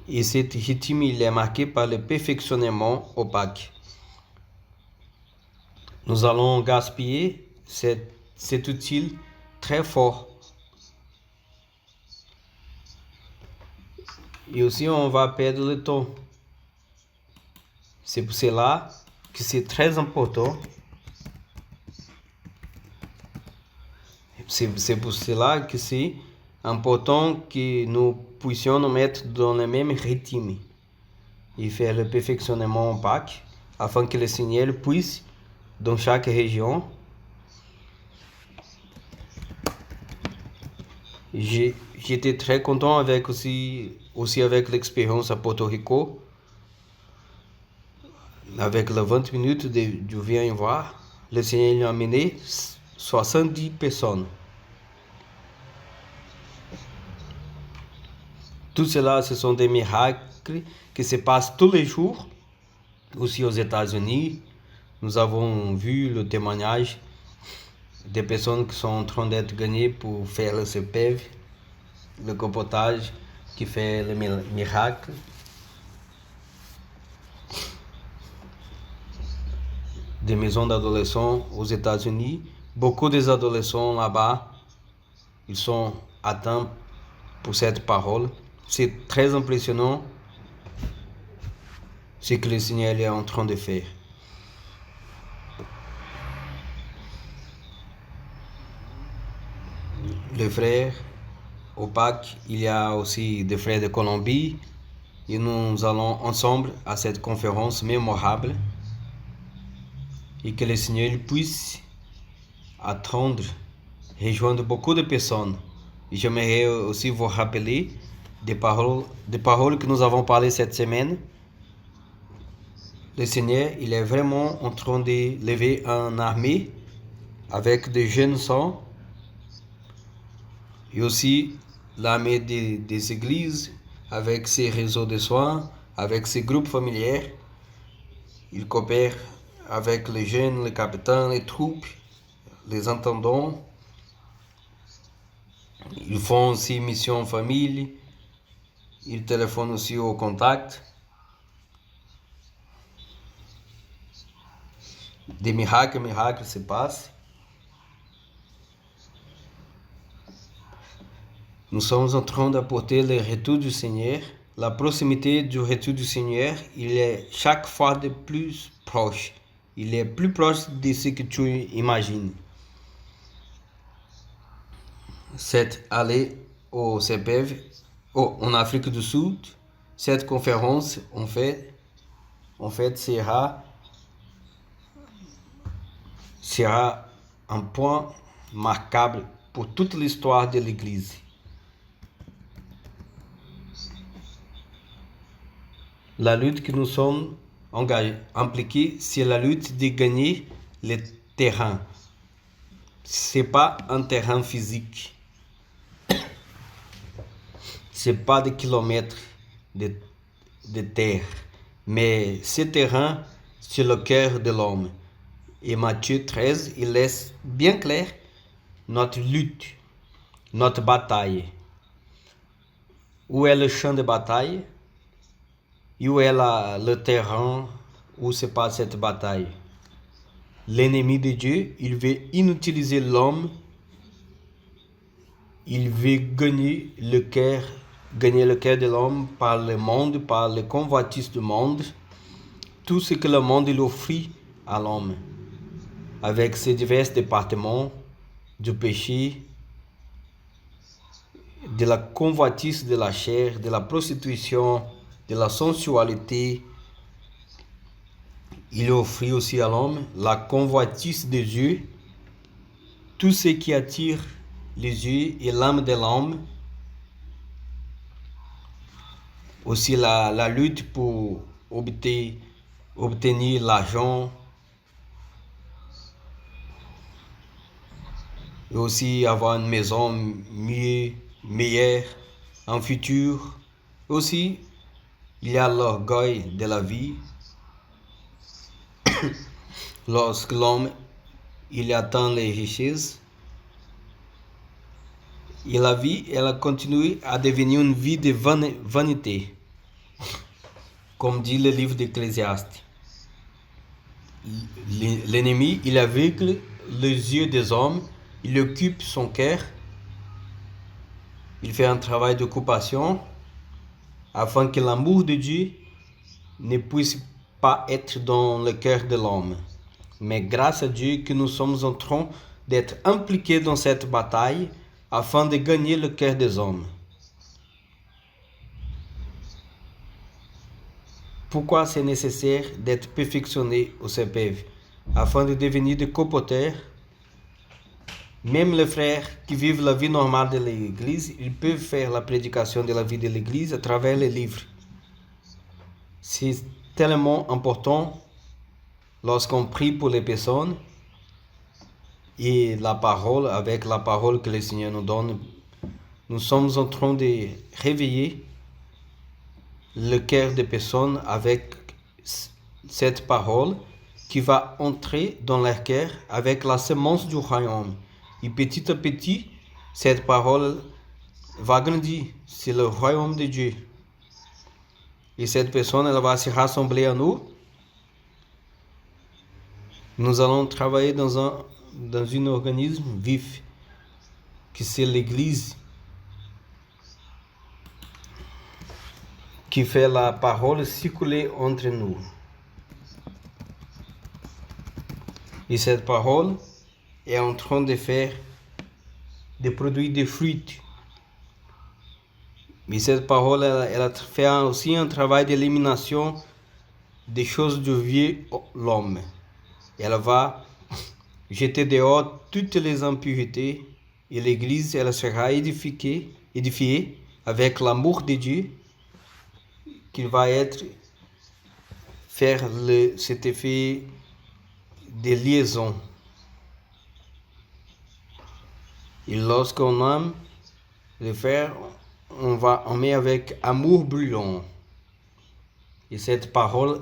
et cet rythme il est marqué par le perfectionnement au PAC, nous allons gaspiller cet outil très fort. Et aussi on va perdre le temps. C'est pour cela que c'est très important. C'est pour cela que c'est important que nous puissions nous mettre dans le même rythme et faire le perfectionnement en PAC, afin que le Seigneur puisse, dans chaque région, j'étais très content avec aussi avec l'expérience à Porto Rico. avec les 20 minutes du viens et voir, le Seigneur lui a amené 70 personnes. Tout cela, ce sont des miracles qui se passent tous les jours. Aussi aux États-Unis, nous avons vu le témoignage des personnes qui sont en train d'être gagnées pour faire le CPV, le compotage qui fait le miracle. Des maisons d'adolescents aux États-Unis, beaucoup des adolescents là-bas, ils sont atteints pour cette parole. C'est très impressionnant ce que le Seigneur est en train de faire. Les frères, au Pâques, il y a aussi des frères de Colombie et nous allons ensemble à cette conférence mémorable et que le Seigneur puisse attendre, rejoindre beaucoup de personnes. Et j'aimerais aussi vous rappeler des paroles que nous avons parlé cette semaine. Le Seigneur, il est vraiment en train de lever une armée avec des jeunes sangs et aussi l'armée des églises avec ses réseaux de soins, avec ses groupes familiers. Il coopère avec les jeunes, les capitaines, les troupes, les intendants. Ils font aussi mission famille. Ils téléphonent aussi au contact. Des miracles se passent. Nous sommes en train d'apporter le retour du Seigneur. La proximité du retour du Seigneur, il est chaque fois de plus proche. Il est plus proche de ce que tu imagines. Cette allée au CPV, en Afrique du Sud, cette conférence, en fait sera un point marquable pour toute l'histoire de l'Église. La lutte que nous sommes impliqués, c'est la lutte de gagner le terrain. Ce n'est pas un terrain physique. Ce n'est pas des kilomètres de terre. Mais ce terrain, c'est le cœur de l'homme. Et Matthieu 13, il laisse bien clair notre lutte, notre bataille. Où est le champ de bataille? Et où est le terrain où se passe cette bataille? L'ennemi de Dieu, il veut inutiliser l'homme. Il veut gagner le cœur de l'homme par le monde, par les convoitises du monde. Tout ce que le monde il offre à l'homme. Avec ses divers départements du péché, de la convoitise de la chair, de la prostitution, de la sensualité. Il offre aussi à l'homme la convoitise des yeux, tout ce qui attire les yeux et l'âme de l'homme. Aussi la lutte pour obtenir l'argent. Et aussi avoir une maison meilleure, un futur. Aussi, il y a l'orgueil de la vie. Lorsque l'homme il atteint les richesses, et la vie elle continue à devenir une vie de vanité, comme dit le livre d'Ecclésiaste. L'ennemi il aveugle les yeux des hommes, il occupe son cœur, il fait un travail d'occupation afin que l'amour de Dieu ne puisse pas être dans le cœur de l'homme. Mais grâce à Dieu que nous sommes en train d'être impliqués dans cette bataille afin de gagner le cœur des hommes. Pourquoi c'est nécessaire d'être perfectionné au CPV? Afin de devenir des colporteurs. Même les frères qui vivent la vie normale de l'Église, ils peuvent faire la prédication de la vie de l'Église à travers les livres. C'est tellement important lorsqu'on prie pour les personnes et la parole, avec la parole que le Seigneur nous donne, nous sommes en train de réveiller le cœur des personnes avec cette parole qui va entrer dans leur cœur avec la semence du royaume. Et petit à petit, cette parole va grandir. C'est le royaume de Dieu. Et cette personne, elle va se rassembler à nous. Nous allons travailler dans un organisme vif, que c'est l'Église, qui fait la parole circuler entre nous. Et cette parole est en train de produire des fruits. Mais cette parole, elle fait aussi un travail d'élimination des choses du vieux l'homme. Elle va jeter dehors toutes les impuretés et l'Église, elle sera édifiée avec l'amour de Dieu qui va faire cet effet de liaison. Et lorsqu'on aime le faire, on met avec amour brûlant. Et cette parole,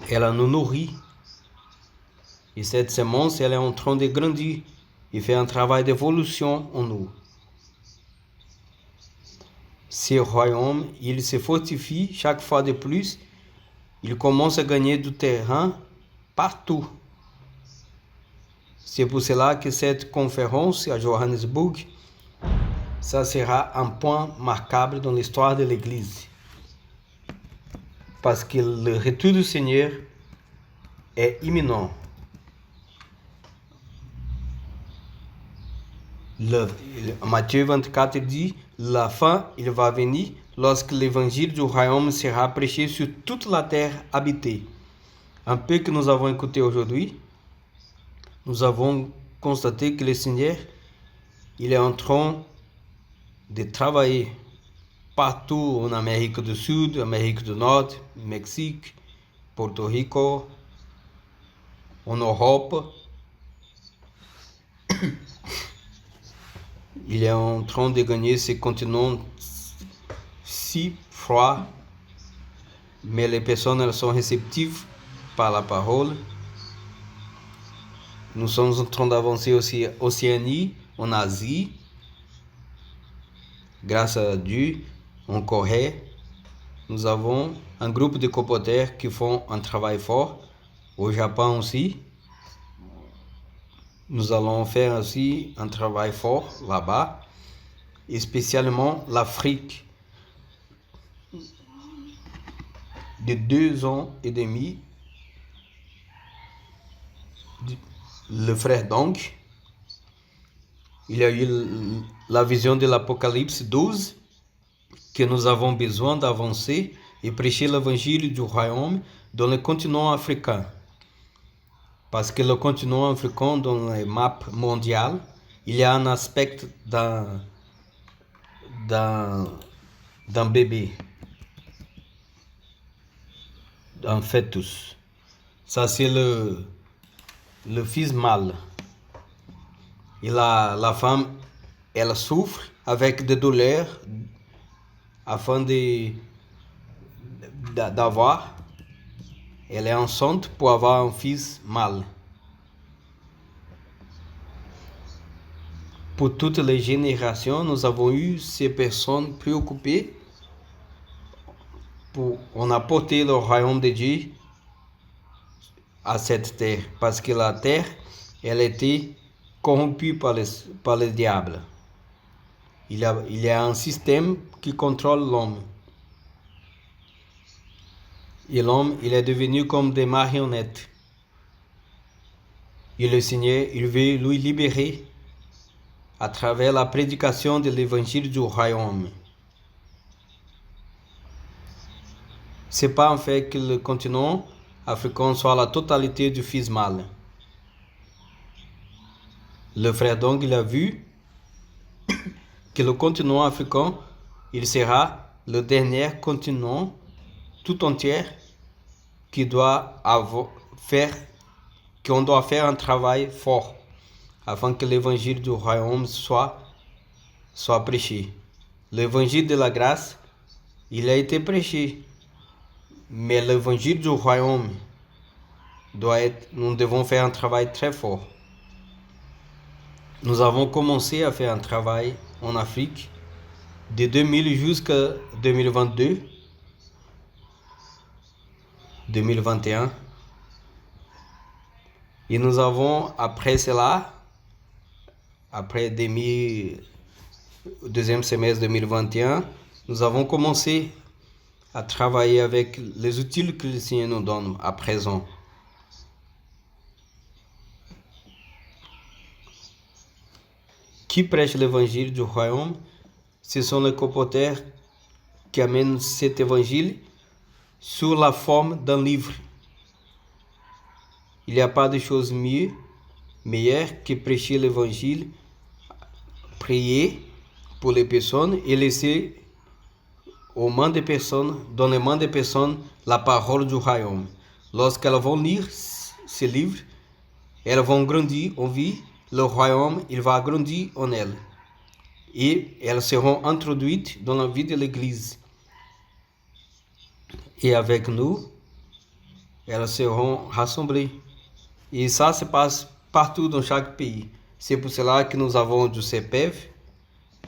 elle nous nourrit. Et cette semence, elle est en train de grandir et fait un travail d'évolution en nous. Ce royaume, il se fortifie chaque fois de plus. Il commence à gagner du terrain partout. C'est pour cela que cette conférence à Johannesburg, ça sera un point marquable dans l'histoire de l'Église. Parce que le retour du Seigneur est imminent. Matthieu 24 dit, la fin, il va venir lorsque l'évangile du royaume sera prêché sur toute la terre habitée. Un peu que nous avons écouté aujourd'hui, nous avons constaté que le Seigneur, il est en train de travailler partout en Amérique du Sud, Amérique du Nord, Mexique, Porto Rico, en Europe. Il est en train de gagner ce continent si froid, mais les personnes, elles sont réceptives par la parole. Nous sommes en train d'avancer aussi en Océanie, en Asie, grâce à Dieu, en Corée. Nous avons un groupe de colporteurs qui font un travail fort. Au Japon aussi. Nous allons faire aussi un travail fort là-bas, et spécialement l'Afrique. De 2 ans et demi, le frère donc, il a eu la vision de l'Apocalypse 12, que nous avons besoin d'avancer et prêcher l'évangile du royaume dans le continent africain. Parce que le continent africain, dans la map mondiale, il y a un aspect d'un bébé, d'un fœtus. Ça, c'est le fils mâle. Et la femme, elle souffre avec des douleurs afin d'avoir. Elle est enceinte pour avoir un fils mâle. Pour toutes les générations, nous avons eu ces personnes préoccupées pour en apporter le royaume de Dieu à cette terre. Parce que la terre, elle était corrompue par le diable. Il y a un système qui contrôle l'homme. Et l'homme, il est devenu comme des marionnettes. Et le Seigneur, il veut lui libérer à travers la prédication de l'évangile du royaume. C'est pas en fait que le continent africain soit la totalité du fils mâle. Le frère donc, il a vu que le continent africain, il sera le dernier continent tout entier qu'on doit faire un travail fort afin que l'évangile du royaume soit prêché. L'évangile de la grâce, il a été prêché, mais l'évangile du royaume nous devons faire un travail très fort. Nous avons commencé à faire un travail en Afrique de 2000 jusqu'à 2022, 2021. Et nous avons, après cela, après deuxième semestre 2021, nous avons commencé à travailler avec les outils que le Seigneur nous donne à présent. Qui prêche l'évangile du royaume? Ce sont les colporteurs qui amènent cet évangile sous la forme d'un livre. Il n'y a pas de chose meilleure que prêcher l'évangile, prier pour les personnes et laisser aux mains des personnes, dans les mains des personnes, la parole du royaume. Lorsqu'elles vont lire ce livre, elles vont grandir en vie. Le royaume, il va grandir en elles. Et elles seront introduites dans la vie de l'Église. Et avec nous, elles seront rassemblées. Et ça se passe partout dans chaque pays. C'est pour cela que nous avons du CEPEV,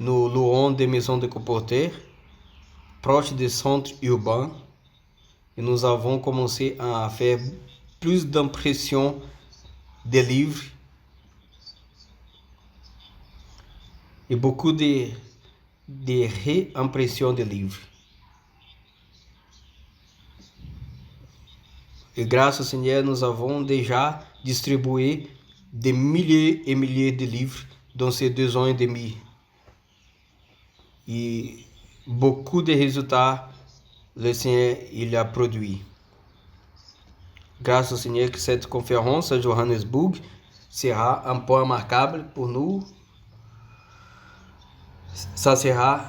nous louons des maisons de colporteurs proches des centres urbains. Et nous avons commencé à faire plus d'impression des livres et beaucoup de réimpressions de livres. Et grâce au Seigneur, nous avons déjà distribué des milliers et milliers de livres dans ces 2 ans et demi. Et beaucoup de résultats, le Seigneur il a produit. Grâce au Seigneur que cette conférence à Johannesburg sera un point marquable pour nous. Ça sera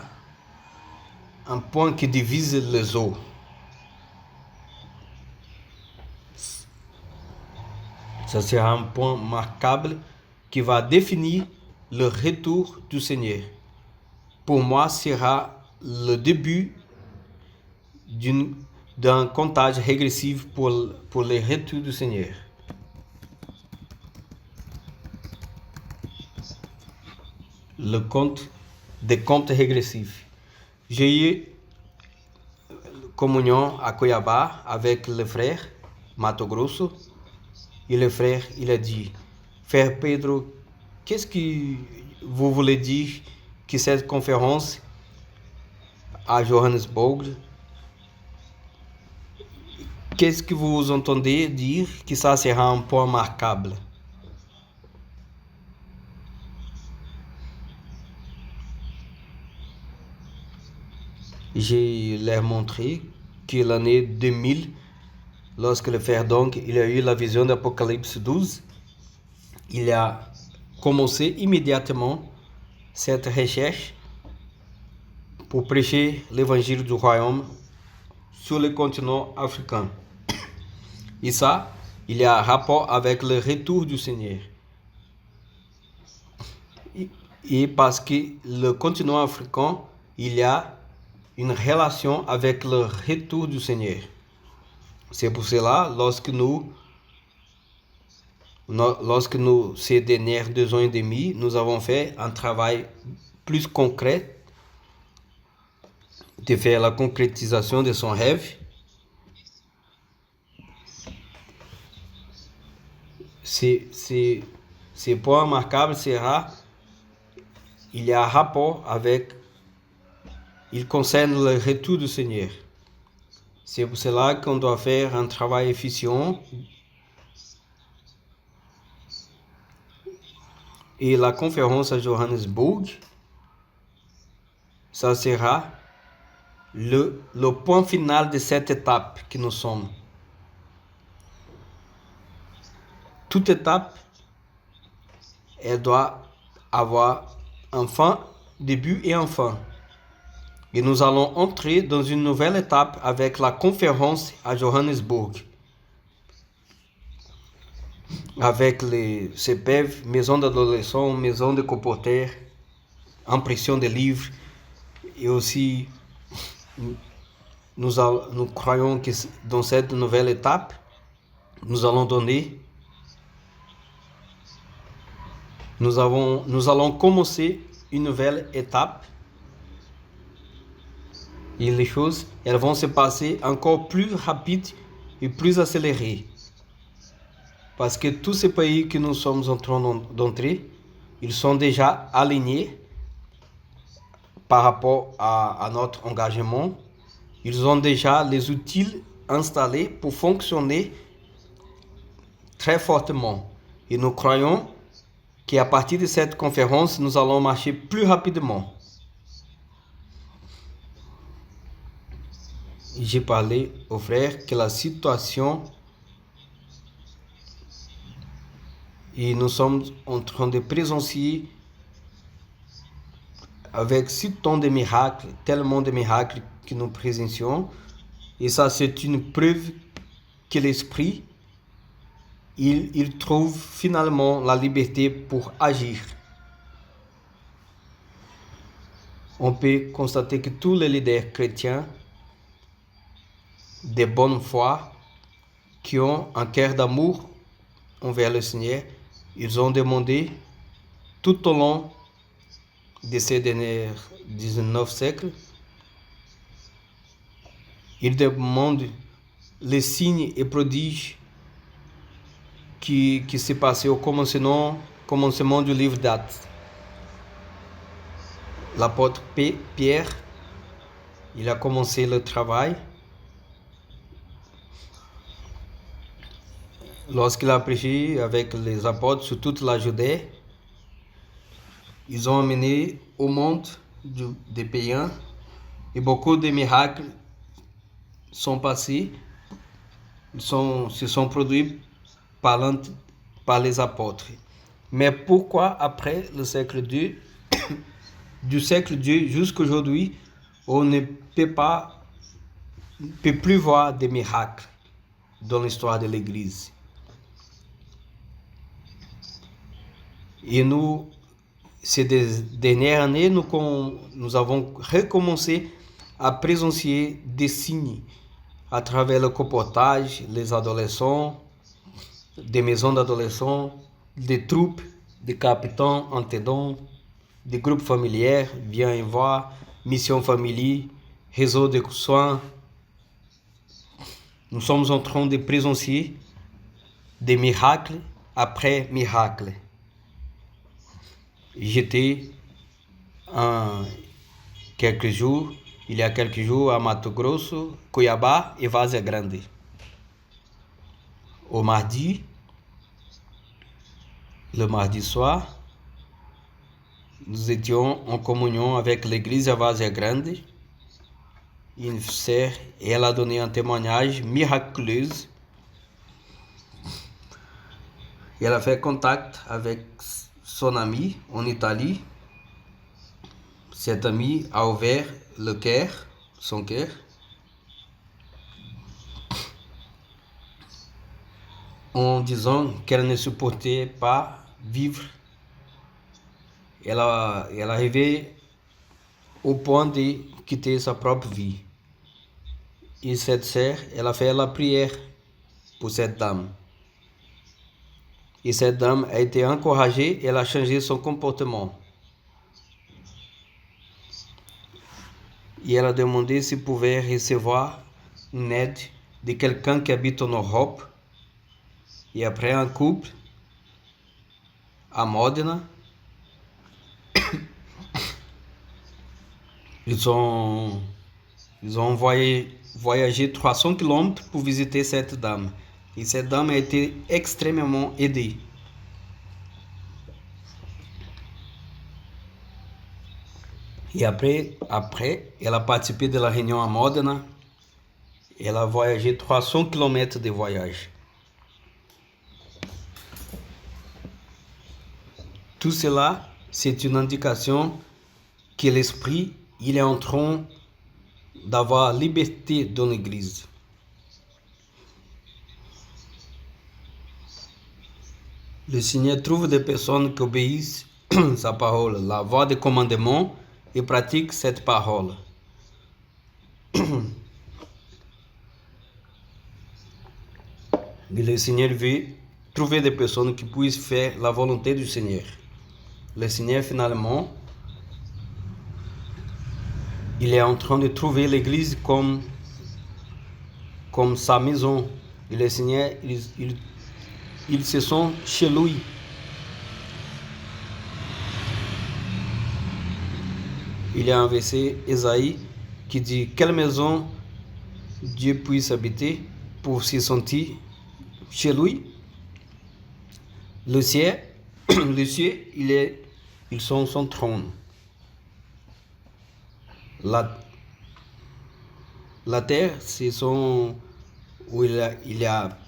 un point qui divise les eaux. Ça sera un point marquable qui va définir le retour du Seigneur. Pour moi, sera le début d'un comptage régressif pour le retour du Seigneur. Des comptes régressifs. J'ai eu communion à Cuiabá avec le frère Mato Grosso. Et le frère, il a dit, Frère Pedro, qu'est-ce que vous voulez dire que cette conférence à Johannesburg, qu'est-ce que vous entendez dire que ça sera un point marquable? Je leur montré que l'année 2000, lorsque le frère donc il a eu la vision d'Apocalypse 12, il a commencé immédiatement cette recherche pour prêcher l'évangile du royaume sur le continent africain. Et ça, il y a un rapport avec le retour du Seigneur. Et parce que le continent africain, il y a une relation avec le retour du Seigneur. C'est pour cela, lorsque nous, ces dernières 2 ans et demi, nous avons fait un travail plus concret de faire la concrétisation de son rêve. Ce point marquable sera, il y a un rapport avec, il concerne le retour du Seigneur. C'est pour cela qu'on doit faire un travail efficient. Et la conférence à Johannesburg, ça sera le point final de cette étape que nous sommes. Toute étape, elle doit avoir un fin, début et un fin. Et nous allons entrer dans une nouvelle étape avec la conférence à Johannesburg. avec les CPEV, maison d'adolescents, maison de colporteurs, impression de livres, et aussi nous croyons que dans cette nouvelle étape, nous allons commencer une nouvelle étape et les choses elles vont se passer encore plus rapides et plus accélérées. Parce que tous ces pays que nous sommes en train d'entrer, ils sont déjà alignés par rapport à notre engagement. Ils ont déjà les outils installés pour fonctionner très fortement. Et nous croyons qu'à partir de cette conférence, nous allons marcher plus rapidement. J'ai parlé aux frères que la situation, et nous sommes en train de présencier avec si tant de miracles, tellement de miracles que nous présentions. Et ça, c'est une preuve que l'Esprit, il trouve finalement la liberté pour agir. On peut constater que tous les leaders chrétiens de bonne foi, qui ont un cœur d'amour envers le Seigneur, ils ont demandé tout au long de ces derniers 19 siècles, ils demandent les signes et prodiges qui se passaient au commencement du livre d'Actes. L'apôtre Pierre, il a commencé le travail. Lorsqu'il a prêché avec les apôtres sur toute la Judée, ils ont amené au monde des païens et beaucoup de miracles sont passés, se sont produits par les apôtres. Mais pourquoi après le siècle II, du siècle II jusqu'à aujourd'hui, on ne peut plus voir des miracles dans l'histoire de l'Église? Et nous, ces dernières années, nous avons recommencé à présencier des signes à travers le colportage, les adolescents, des maisons d'adolescents, des troupes, des capitaines antédons, des groupes familiers, bien y voir, mission famille, réseau de soins. Nous sommes en train de présencier des miracles après miracles. J'étais il y a quelques jours à Mato Grosso, Cuiabá et Várzea Grande. Le mardi soir, nous étions en communion avec l'église à Várzea Grande. Une sœur, elle a donné un témoignage miraculeux. Elle a fait contact avec son ami en Italie. Cet ami a ouvert son cœur. En disant qu'elle ne supportait pas vivre. Elle est arrivée au point de quitter sa propre vie. Et cette sœur, elle a fait la prière pour cette dame. Et cette dame a été encouragée, elle a changé son comportement. Et elle a demandé s'il pouvait recevoir une aide de quelqu'un qui habite en Europe. Et après un couple à Modena, ils ont voyagé 300 km pour visiter cette dame. Et cette dame a été extrêmement aidée. Et après, elle a participé de la réunion à Modena. Elle a voyagé 300 km de voyage. Tout cela, c'est une indication que l'Esprit, il est en train d'avoir liberté dans l'Église. Le Seigneur trouve des personnes qui obéissent sa parole, la voix des commandements et pratiquent cette parole. Le Seigneur veut trouver des personnes qui puissent faire la volonté du Seigneur. Le Seigneur, finalement, il est en train de trouver l'Église comme sa maison. Et le Seigneur, ils se sont chez lui. Il y a un verset, Ésaïe, qui dit « Quelle maison Dieu puisse habiter pour se sentir chez lui ?» Le ciel, ils sont son trône. La terre, c'est son où il y a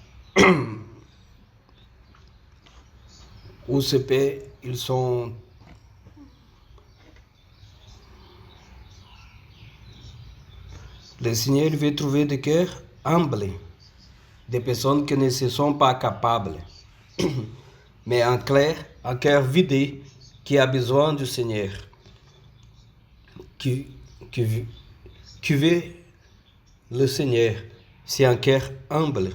où se paix, ils sont le Seigneur veut trouver des cœurs humbles, des personnes qui ne se sont pas capables, mais un cœur vidé qui a besoin du Seigneur, qui veut le Seigneur. C'est un cœur humble.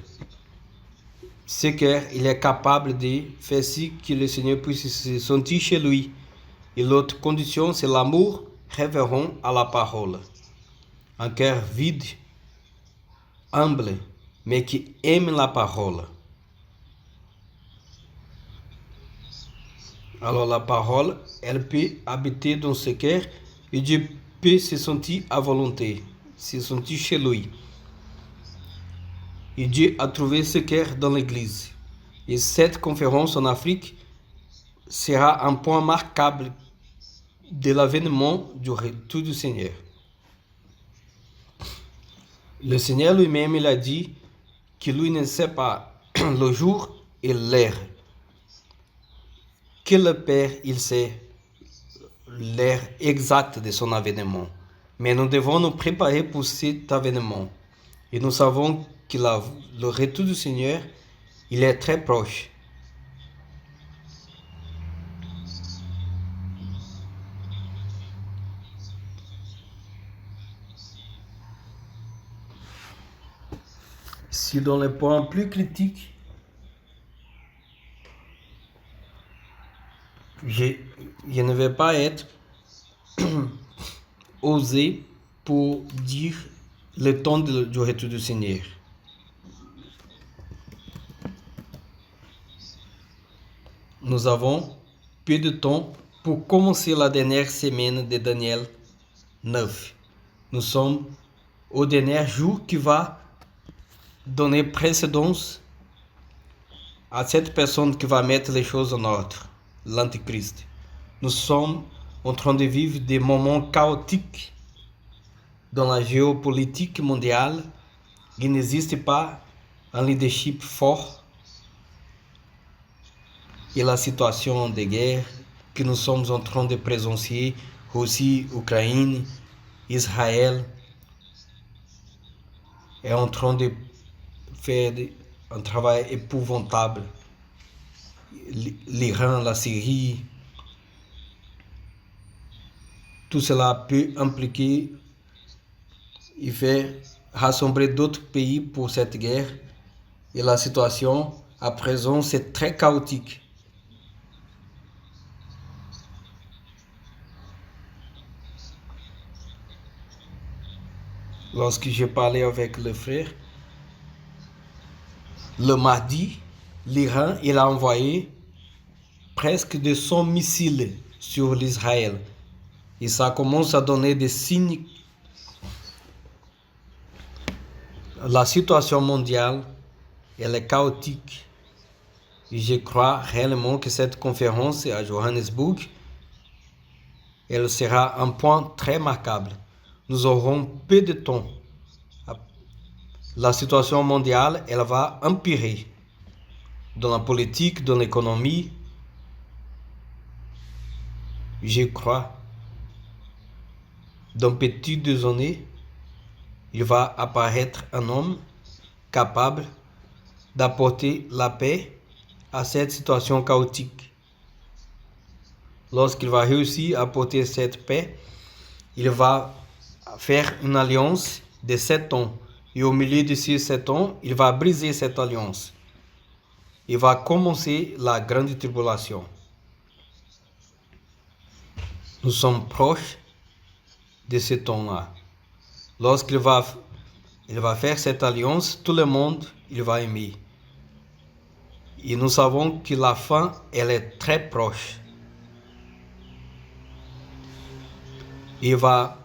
Ce cœur, il est capable de faire si que le Seigneur puisse se sentir chez lui. Et l'autre condition, c'est l'amour révérend à la parole. Un cœur vide, humble, mais qui aime la parole. Alors la parole, elle peut habiter dans ce cœur et Dieu peut se sentir à volonté, se sentir chez lui. Et Dieu a trouvé ce cœur dans l'Église. Et cette conférence en Afrique sera un point marquable de l'avènement du retour du Seigneur. Le Seigneur lui-même, il a dit que lui ne sait pas le jour et l'heure. Que le Père, il sait l'heure exacte de son avènement. Mais nous devons nous préparer pour cet avènement. Et nous savons que le retour du Seigneur, il est très proche. Si dans les points plus critiques, je ne vais pas être osé pour dire le temps du retour du Seigneur. Nous avons peu de temps pour commencer la dernière semaine de Daniel 9. Nous sommes au dernier jour qui va donner précédence à cette personne qui va mettre les choses en ordre, l'Antichrist. Nous sommes en train de vivre des moments chaotiques dans la géopolitique mondiale. Il n'existe pas un leadership fort. Et la situation de guerre que nous sommes en train de présencier, Russie, Ukraine, Israël, est en train de faire un travail épouvantable. L'Iran, la Syrie, tout cela peut impliquer et faire rassembler d'autres pays pour cette guerre. Et la situation à présent, c'est très chaotique. Lorsque j'ai parlé avec le frère, le mardi, l'Iran, il a envoyé presque 200 missiles sur l'Israël. Et ça commence à donner des signes. La situation mondiale, elle est chaotique. Et je crois réellement que cette conférence à Johannesburg, elle sera un point très marquable. Nous aurons peu de temps. La situation mondiale, elle va empirer dans la politique, dans l'économie. Je crois, dans petites années, il va apparaître un homme capable d'apporter la paix à cette situation chaotique. Lorsqu'il va réussir à porter cette paix, il va faire une alliance de 7 ans. Et au milieu de ces 7 ans, il va briser cette alliance. Il va commencer la grande tribulation. Nous sommes proches de ce temps-là. Lorsqu'il va faire cette alliance, tout le monde il va aimer. Et nous savons que la fin, elle est très proche. Il va,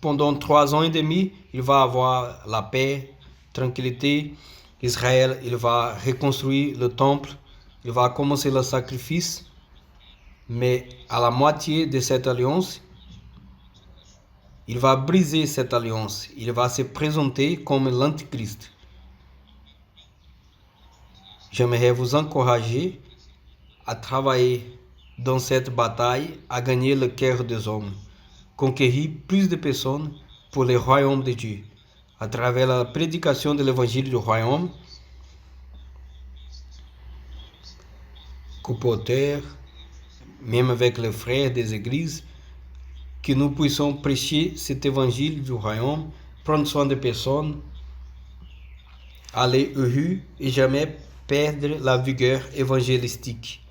pendant 3 ans et demi, il va avoir la paix, tranquillité. Israël, il va reconstruire le temple, il va commencer le sacrifice. Mais à la moitié de cette alliance, il va briser cette alliance. Il va se présenter comme l'Antichrist. J'aimerais vous encourager à travailler dans cette bataille, à gagner le cœur des hommes, conquérir plus de personnes pour le royaume de Dieu, à travers la prédication de l'évangile du royaume, comporter, même avec les frères des églises, que nous puissions prêcher cet évangile du royaume, prendre soin des personnes, aller heureux et jamais perdre la vigueur évangélistique.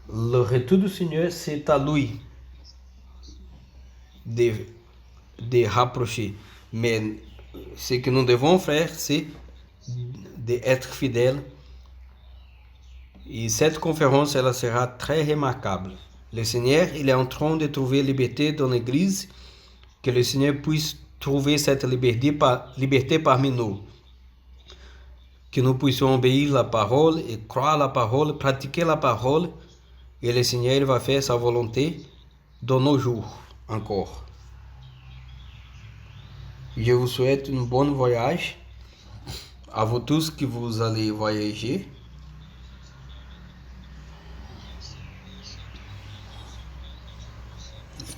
Le retour du Seigneur, c'est à lui de rapprocher. Mais ce que nous devons faire, c'est d'être fidèles. Et cette conférence, elle sera très remarquable. Le Seigneur, il est en train de trouver liberté dans l'Église, que le Seigneur puisse trouver cette liberté parmi nous. Que nous puissions obéir la parole et croire la parole, pratiquer la parole, et le Seigneur il va faire sa volonté dans nos jours encore. Je vous souhaite un bon voyage à vous tous que vous allez voyager.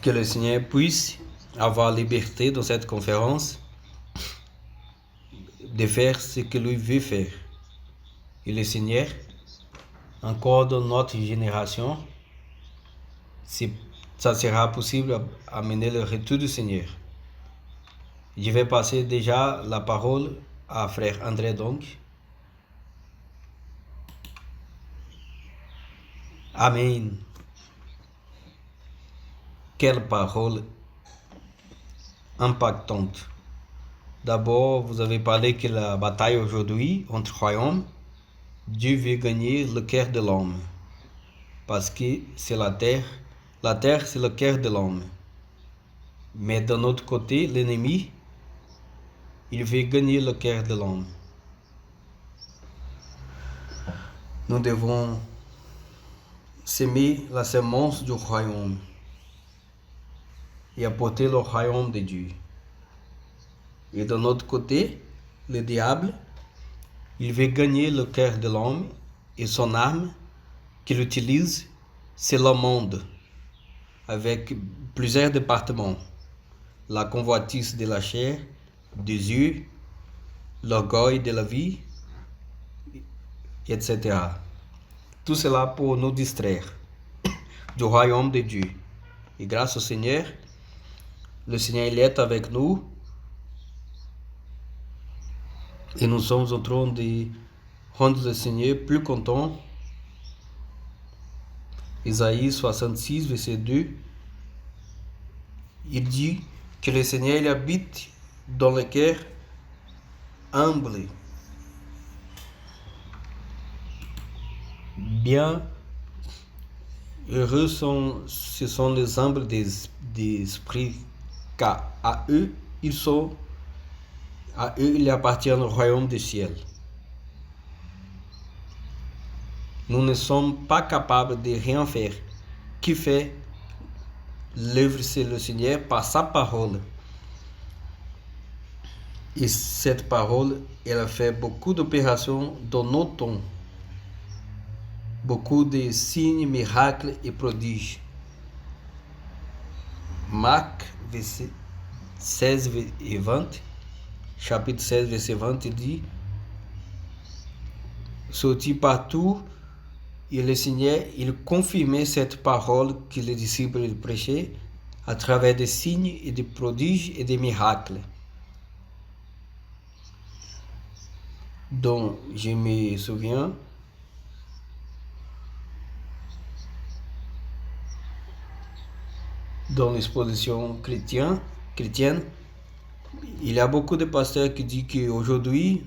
Que le Seigneur puisse avoir liberté dans cette conférence de faire ce que lui veut faire. Et le Seigneur, encore dans notre génération, si ça sera possible amener le retour du Seigneur. Je vais passer déjà la parole à frère André donc. Amen. Quelle parole impactante. D'abord, vous avez parlé que la bataille aujourd'hui entre royaumes, Dieu veut gagner le cœur de l'homme. Parce que c'est la terre c'est le cœur de l'homme. Mais d'un autre côté, l'ennemi, il veut gagner le cœur de l'homme. Nous devons semer la semence du royaume et apporter le royaume de Dieu. Et de l'autre côté, le diable, il veut gagner le cœur de l'homme et son arme qu'il utilise, c'est le monde, avec plusieurs départements. La convoitise de la chair, des yeux, l'orgueil de la vie, etc. Tout cela pour nous distraire du royaume de Dieu. Et grâce au Seigneur, le Seigneur il est avec nous et nous sommes en train de rendre le Seigneur plus content. Isaïe 66, verset 2, il dit que le Seigneur il habite dans le cœur humble. Bien heureux ce sont les humbles d'esprit, car à eux il appartient au royaume des ciels. Nous ne sommes pas capables de rien faire. Qui fait l'œuvre, c'est le Seigneur par sa parole. Et cette parole, elle a fait beaucoup d'opérations dans nos temps. Beaucoup de signes, miracles et prodiges. Marc, verset 16 et 20, chapitre 16, verset 20, dit sortit partout et le Seigneur, il confirmait cette parole que les disciples prêchaient à travers des signes et des prodiges et des miracles. Donc, je me souviens, dans l'exposition chrétienne, il y a beaucoup de pasteurs qui disent qu'aujourd'hui,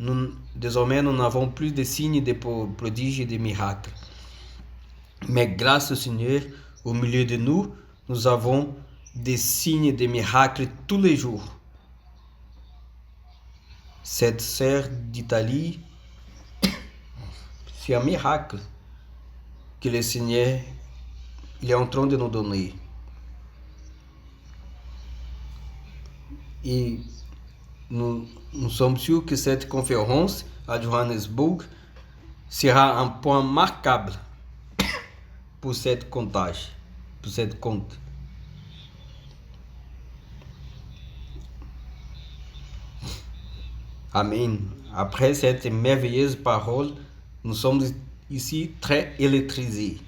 désormais, nous n'avons plus de signes, de prodiges et de miracles. Mais grâce au Seigneur, au milieu de nous, nous avons des signes et des miracles tous les jours. Cette sœur d'Italie, c'est un miracle que le Seigneur il est en train de nous donner. Et nous sommes sûrs que cette conférence à Johannesburg sera un point marquable pour cette comptage, pour cette compte. Amen. Après cette merveilleuse parole, nous sommes ici très électrisés.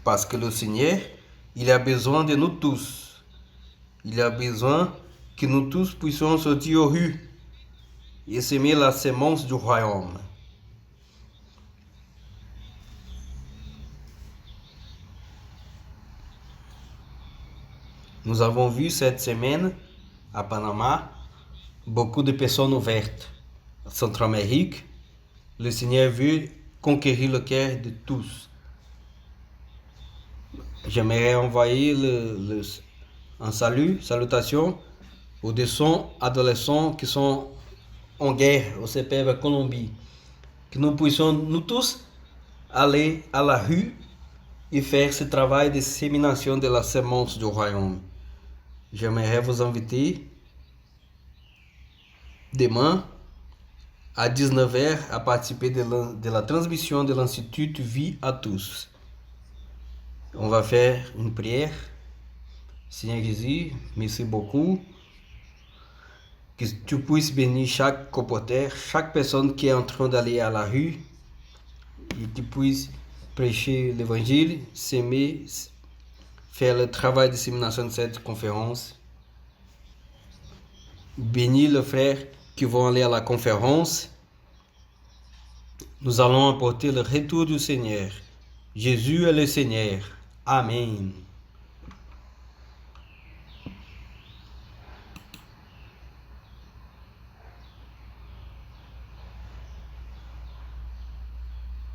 Parce que le Seigneur, il a besoin de nous tous. Il a besoin que nous tous puissions sortir aux rues et semer la semence du royaume. Nous avons vu cette semaine à Panama beaucoup de personnes ouvertes. En Centrafrique, le Seigneur veut conquérir le cœur de tous. J'aimerais envoyer un salutation aux 200 adolescents qui sont en guerre au CPF Colombie. Que nous puissions, nous tous, aller à la rue et faire ce travail de dissémination de la semence du royaume. J'aimerais vous inviter demain à 19h à participer de la transmission de l'Institut Vie à tous. On va faire une prière. Seigneur Jésus, merci beaucoup. Que tu puisses bénir chaque colporteur, chaque personne qui est en train d'aller à la rue, et que tu puisses prêcher l'évangile, s'aimer, faire le travail de dissémination de cette conférence. Bénis les frères qui vont aller à la conférence. Nous allons apporter le retour du Seigneur. Jésus est le Seigneur. Amen.